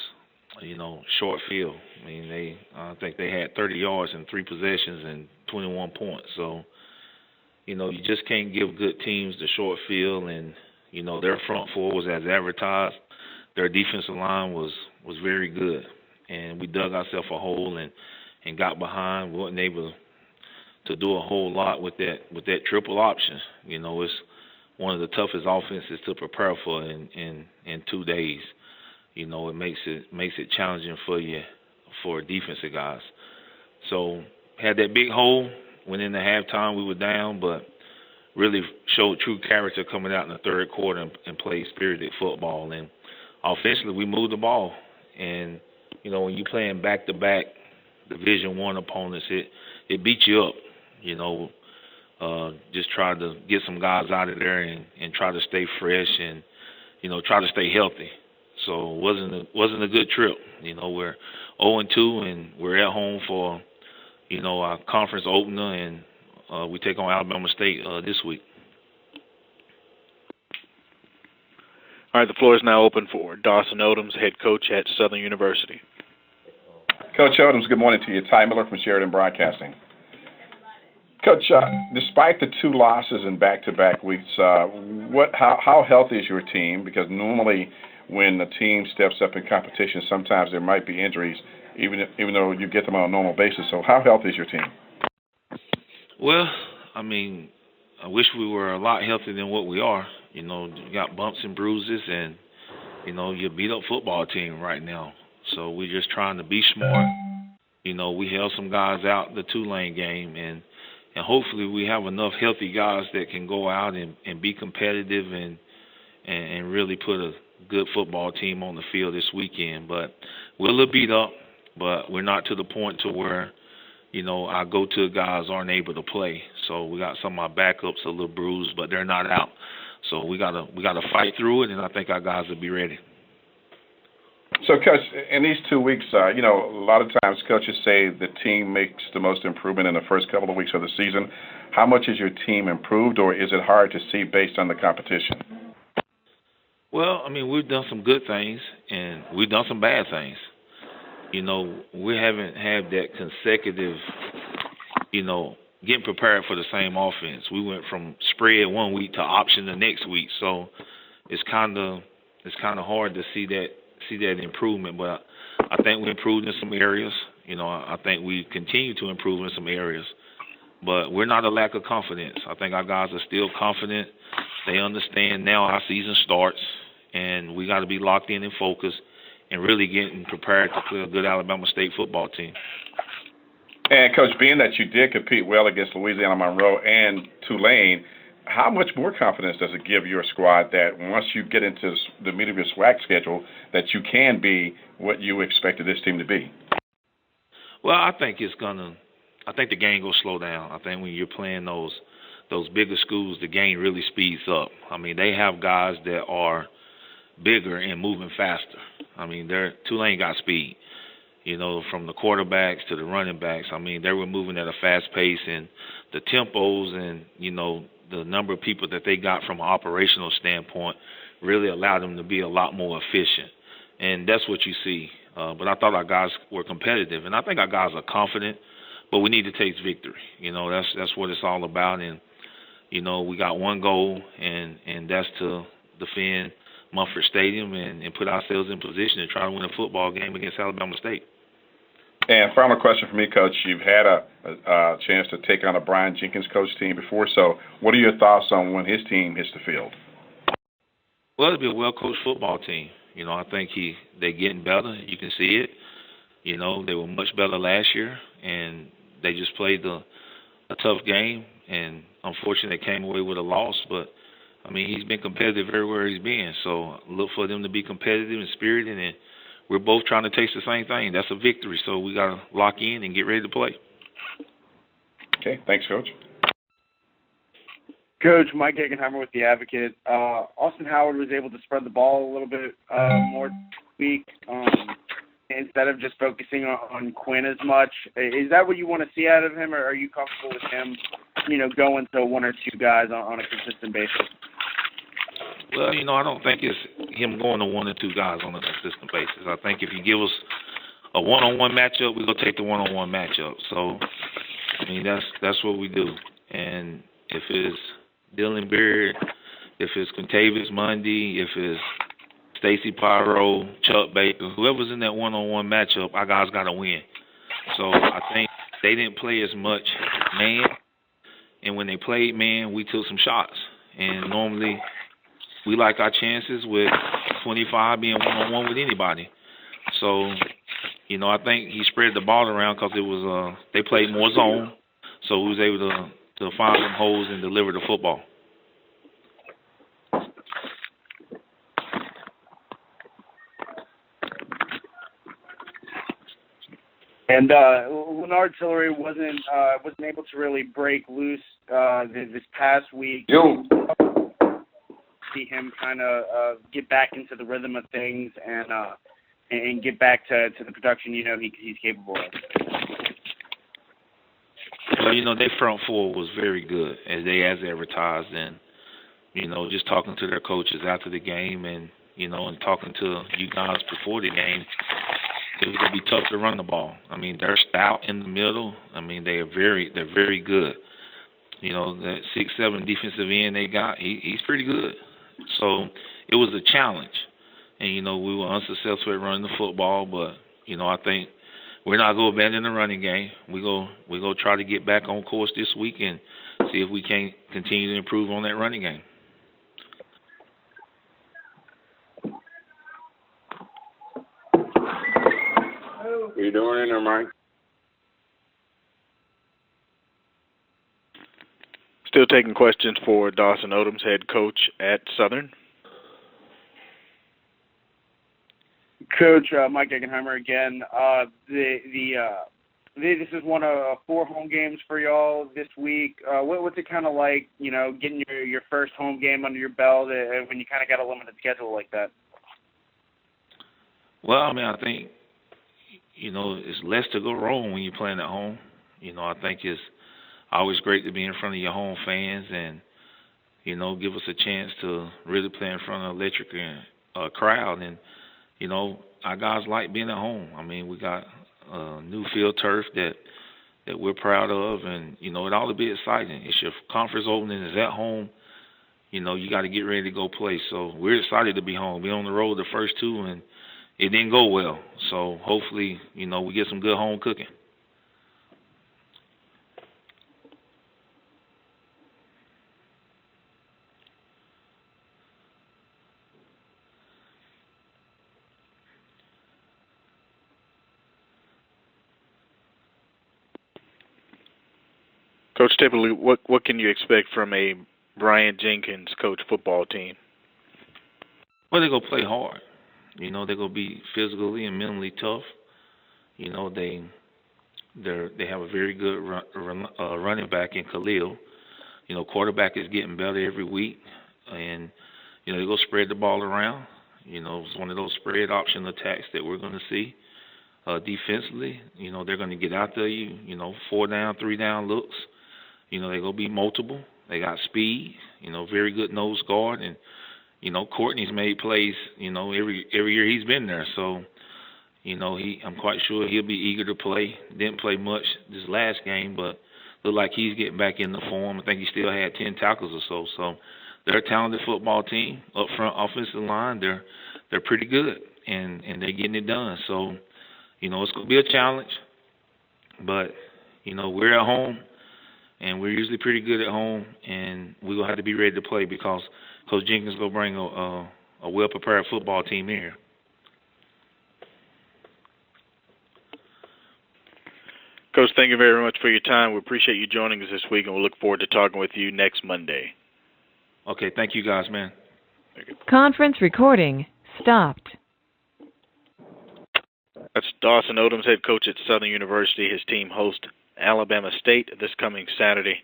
short field. I think they had 30 yards in three possessions and 21 points. So, you just can't give good teams the short field, and their front four was as advertised. Their defensive line was very good, and we dug ourselves a hole and got behind. We weren't able to do a whole lot with that triple option. It's one of the toughest offenses to prepare for in 2 days. It makes it challenging for defensive guys. So had that big hole. Went into halftime, we were down, but really showed true character coming out in the third quarter and played spirited football. And offensively, we moved the ball. And when you're playing back-to-back Division I opponents, it beats you up. Just try to get some guys out of there and try to stay fresh and try to stay healthy. So it wasn't a good trip. We're 0-2 and we're at home for our conference opener, and we take on Alabama State this week. All right, the floor is now open for Dawson Odums, head coach at Southern University. Coach Odums, good morning to you. Ty Miller from Sheridan Broadcasting. Coach, despite the two losses in back-to-back weeks, how healthy is your team? Because normally when a team steps up in competition, sometimes there might be injuries, even though you get them on a normal basis. So how healthy is your team? Well, I wish we were a lot healthier than what we are. You got bumps and bruises, and, you're a beat-up football team right now. So we're just trying to be smart. We held some guys out the Tulane game, and hopefully we have enough healthy guys that can go out and be competitive and really put a good football team on the field this weekend. But we're a little beat up, but we're not to the point to where, our go-to guys aren't able to play. So we got some of our backups a little bruised, but they're not out. So we gotta fight through it, and I think our guys will be ready. So, Coach, in these 2 weeks, a lot of times coaches say the team makes the most improvement in the first couple of weeks of the season. How much has your team improved, or is it hard to see based on the competition? Well, we've done some good things, and we've done some bad things. We haven't had that consecutive, getting prepared for the same offense. We went from spread 1 week to option the next week, so it's kind of hard to see that improvement. But I think we improved in some areas. I think we continue to improve in some areas. But we're not a lack of confidence. I think our guys are still confident. They understand now our season starts, and we got to be locked in and focused and really getting prepared to play a good Alabama State football team. And, Coach, being that you did compete well against Louisiana Monroe and Tulane, how much more confidence does it give your squad that once you get into the meat of your SWAC schedule that you can be what you expected this team to be? Well, I think the game will slow down. I think when you're playing those bigger schools, the game really speeds up. They have guys that are bigger and moving faster. Tulane got speed. From the quarterbacks to the running backs. They were moving at a fast pace, and the tempos and, the number of people that they got from an operational standpoint really allowed them to be a lot more efficient. And that's what you see. But I thought our guys were competitive, and I think our guys are confident, but we need to take victory. That's what it's all about. And, we got one goal, and that's to defend Mumford Stadium and put ourselves in position to try to win a football game against Alabama State. And final question for me, Coach. You've had a chance to take on a Brian Jenkins coach team before, so what are your thoughts on when his team hits the field? Well, it'll be a well-coached football team. I think they're getting better. You can see it. They were much better last year, and they just played a tough game, and unfortunately they came away with a loss. But, he's been competitive everywhere he's been, so look for them to be competitive and spirited, and we're both trying to taste the same thing. That's a victory, so we got to lock in and get ready to play. Okay, thanks, Coach. Coach, Mike Guggenheimer with The Advocate. Austin Howard was able to spread the ball a little bit more this week instead of just focusing on Quinn as much. Is that what you want to see out of him, or are you comfortable with him, going to one or two guys on a consistent basis? Well, I don't think it's him going to one or two guys on a consistent basis. I think if you give us a one-on-one matchup, we're going to take the one-on-one matchup. So, that's what we do. And if it's Dylan Beard, if it's Contavious Mundy, if it's Stacy Pyro, Chuck Baker, whoever's in that one-on-one matchup, our guys got to win. So I think they didn't play as much man, and when they played man, we took some shots. And normally we like our chances with 25 being one-on-one with anybody. So, I think he spread the ball around because it was they played more zone, so we was able to find some holes and deliver the football. And Leonard Tillery wasn't able to really break loose this past week. See him kind of get back into the rhythm of things and get back to the production he's capable of. Well, their front four was very good as advertised, and just talking to their coaches after the game, and and talking to you guys before the game, it was gonna be tough to run the ball. They're stout in the middle. They're very good. That 6'7" defensive end they got, he's pretty good. So it was a challenge, and we were unsuccessful at running the football. But I think we're not going to abandon the running game. We go try to get back on course this week and see if we can continue to improve on that running game. What are you doing in there, Mike? Still taking questions for Dawson Odums, head coach at Southern. Coach, Mike Guggenheimer again. This is one of 4 home games for y'all this week. What's it kind of like, getting your first home game under your belt when you kind of got a limited schedule like that? Well, I think, it's less to go wrong when you're playing at home. I think it's always great to be in front of your home fans and, give us a chance to really play in front of an electric crowd. And, our guys like being at home. We got new field turf that we're proud of, and, it ought to be exciting. It's your conference opening is at home. You got to get ready to go play. So we're excited to be home. We're on the road the first 2, and it didn't go well. So hopefully, we get some good home cooking. Coach, typically, what can you expect from a Brian Jenkins coach football team? Well, they're going to play hard. They're going to be physically and mentally tough. They have a very good running back in Khalil. Quarterback is getting better every week. And, they're going to spread the ball around. It's one of those spread option attacks that we're going to see. Defensively, they're going to get out there, 4 down, 3 down looks. They're going to be multiple. They got speed, very good nose guard. And, Courtney's made plays, every year he's been there. So, I'm quite sure he'll be eager to play. Didn't play much this last game, but looked like he's getting back in the form. I think he still had 10 tackles or so. So they're a talented football team. Up front offensive line, they're pretty good, and they're getting it done. So, it's going to be a challenge. But, we're at home, and we're usually pretty good at home, and we're going to have to be ready to play because Coach Jenkins going to bring a well-prepared football team in here. Coach, thank you very much for your time. We appreciate you joining us this week, and we'll look forward to talking with you next Monday. Okay, thank you guys, man. Conference recording stopped. That's Dawson Odums, head coach at Southern University. His team hosts Alabama State this coming Saturday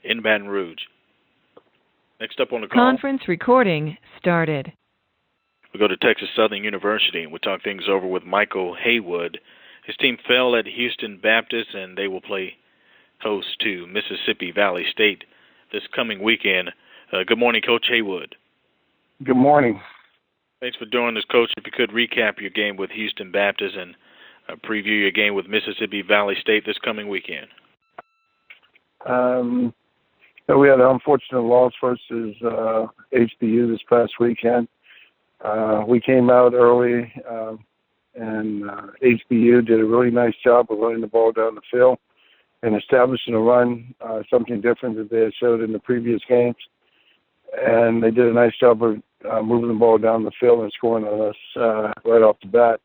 in Baton Rouge. Next up on the call. Conference recording started. We go to Texas Southern University, and we talk things over with Michael Haywood. His team fell at Houston Baptist, and they will play host to Mississippi Valley State this coming weekend. Good morning, Coach Haywood. Good morning. Thanks for joining us, Coach. If you could recap your game with Houston Baptist and preview your game with Mississippi Valley State this coming weekend. We had an unfortunate loss versus HBU this past weekend. We came out early, and HBU did a really nice job of running the ball down the field and establishing a run, something different that they had showed in the previous games. And they did a nice job of moving the ball down the field and scoring on us right off the bat.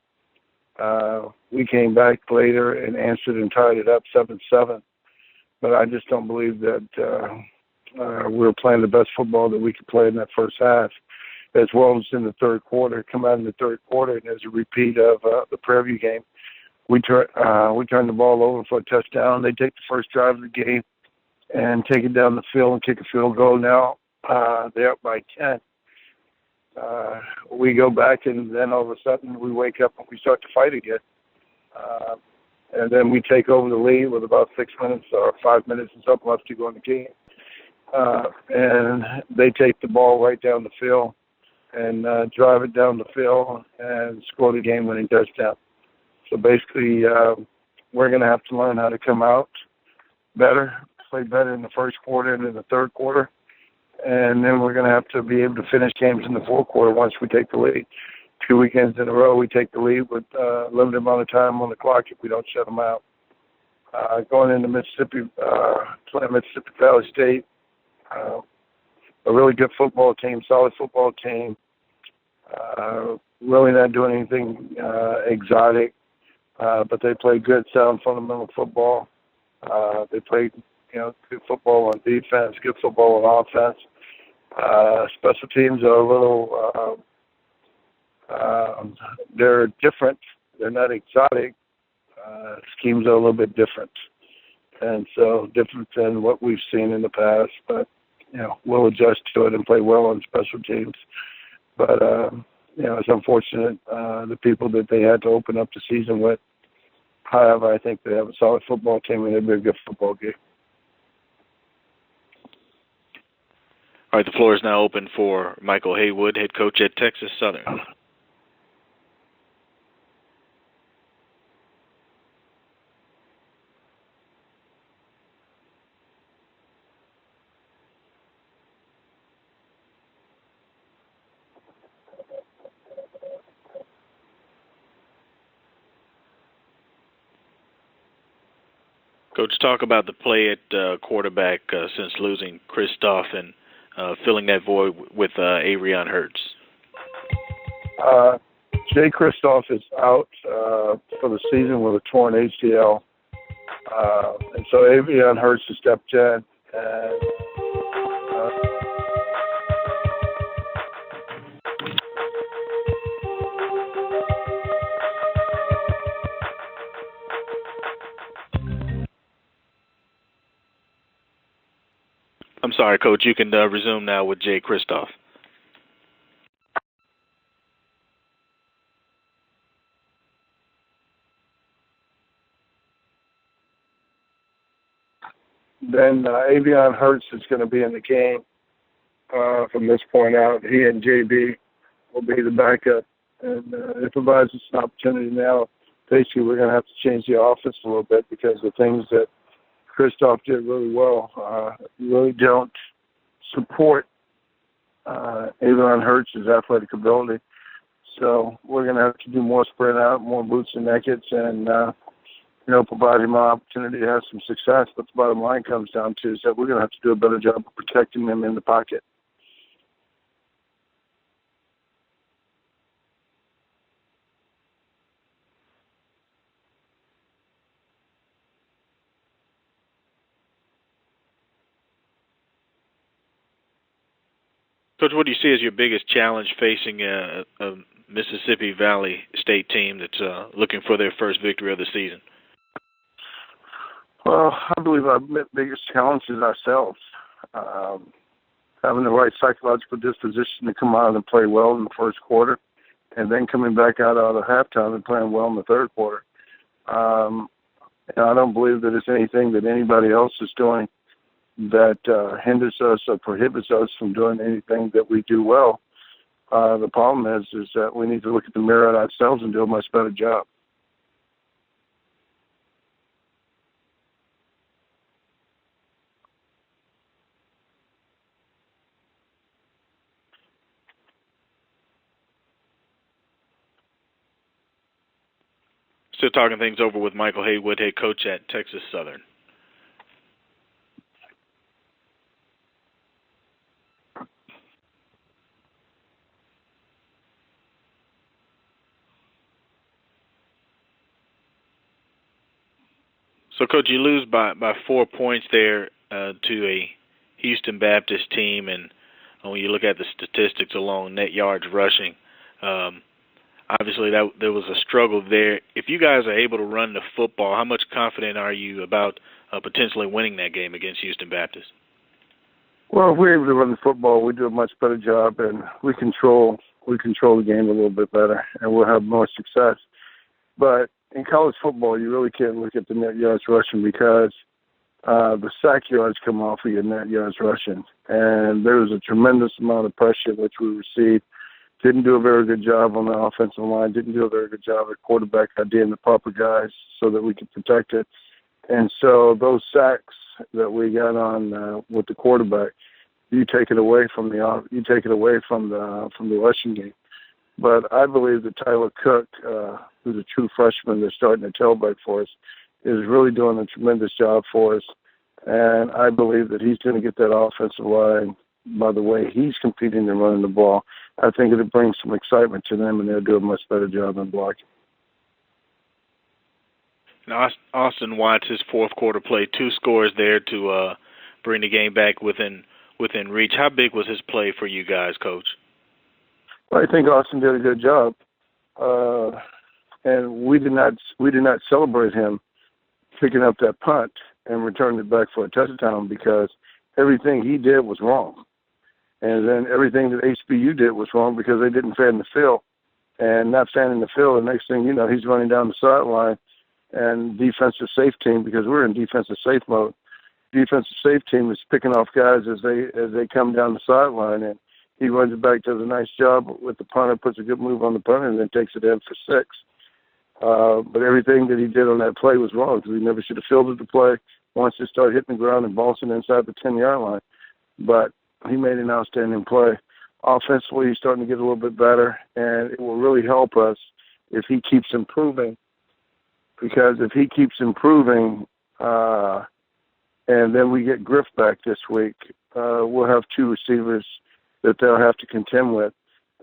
We came back later and answered and tied it up 7-7. But I just don't believe that we were playing the best football that we could play in that first half, as well as in the third quarter. Come out in the third quarter, and as a repeat of the Prairie game, we turned the ball over for a touchdown. They take the first drive of the game and take it down the field and kick a field goal. Now they're up by 10. We go back, and then all of a sudden we wake up and we start to fight again. And then we take over the lead with about 6 minutes or 5 minutes and something left to go in the game. And they take the ball right down the field and drive it down the field and score the game-winning touchdown. So basically, we're going to have to learn how to come out better, play better in the first quarter and in the third quarter. And then we're going to have to be able to finish games in the fourth quarter once we take the lead. 2 weekends in a row, we take the lead with a limited amount of time on the clock if we don't shut them out. Going into Mississippi, playing Mississippi Valley State, a really good football team, solid football team. Really not doing anything exotic, but they play good, sound, fundamental football. They play, good football on defense, good football on offense. Special teams are a little, they're different. They're not exotic. Schemes are a little bit different. And so different than what we've seen in the past, but, we'll adjust to it and play well on special teams. But, it's unfortunate, the people that they had to open up the season with. However, I think they have a solid football team and it'll be a good football game. All right, the floor is now open for Michael Haywood, head coach at Texas Southern. Coach, talk about the play at quarterback since losing Christoph and filling that void with Avrion Hurts. Jay Christoph is out for the season with a torn ACL. And so Avrion Hurts has stepped in. And, I'm sorry, Coach. You can resume now with Jay Christoph. Then Avrion Hurts is going to be in the game from this point out. He and JB will be the backup. And it provides us an opportunity now. Basically, we're going to have to change the offense a little bit because the things that Christoph did really well really don't support Avrion Hurts' athletic ability. So we're going to have to do more spread out, more boots and nakeds, and provide him an opportunity to have some success. But the bottom line comes down to is that we're going to have to do a better job of protecting him in the pocket. Coach, what do you see as your biggest challenge facing a Mississippi Valley State team that's looking for their first victory of the season? Well, I believe our biggest challenge is ourselves. Having the right psychological disposition to come out and play well in the first quarter, and then coming back out of halftime and playing well in the third quarter. I don't believe that it's anything that anybody else is doing that hinders us or prohibits us from doing anything that we do well. The problem is that we need to look at the mirror at ourselves and do a much better job. Still talking things over with Michael Haywood, head coach at Texas Southern. So, Coach, you lose by 4 points there to a Houston Baptist team, and when you look at the statistics along net yards rushing, obviously there was a struggle there. If you guys are able to run the football, how much confident are you about potentially winning that game against Houston Baptist? Well, if we're able to run the football, we do a much better job, and we control the game a little bit better, and we'll have more success. But in college football, you really can't look at the net yards rushing because the sack yards come off of your net yards rushing. And there was a tremendous amount of pressure which we received. Didn't do a very good job on the offensive line. Didn't do a very good job at quarterback identifying the proper guys so that we could protect it. And so those sacks that we got on with the quarterback, you take it away from the rushing game. But I believe that Tyler Cook, who's a true freshman that's starting to tailback for us, is really doing a tremendous job for us. And I believe that he's going to get that offensive line by the way he's competing and running the ball. I think it'll bring some excitement to them, and they'll do a much better job in blocking. Now, Austin Watts, his fourth quarter play, 2 scores there to bring the game back within reach. How big was his play for you guys, Coach? Well, I think Austin did a good job, and we did not celebrate him picking up that punt and returning it back for a touchdown because everything he did was wrong, and then everything that HBU did was wrong because they didn't fan the field, and not fanning the field. The next thing you know, he's running down the sideline, and defensive safe team, because we're in defensive safe mode. Defensive safe team is picking off guys as they come down the sideline, and he runs it back, does a nice job with the punter, puts a good move on the punter, and then takes it in for 6. But everything that he did on that play was wrong because he never should have fielded the play once it started hitting the ground and bouncing inside the 10-yard line. But he made an outstanding play. Offensively, he's starting to get a little bit better, and it will really help us if he keeps improving. Because if he keeps improving, and then we get Griff back this week, we'll have 2 receivers that they'll have to contend with.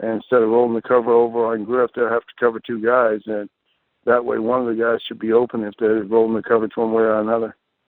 And instead of rolling the cover over on Griff, they'll have to cover 2 guys. And that way one of the guys should be open if they're rolling the coverage one way or another.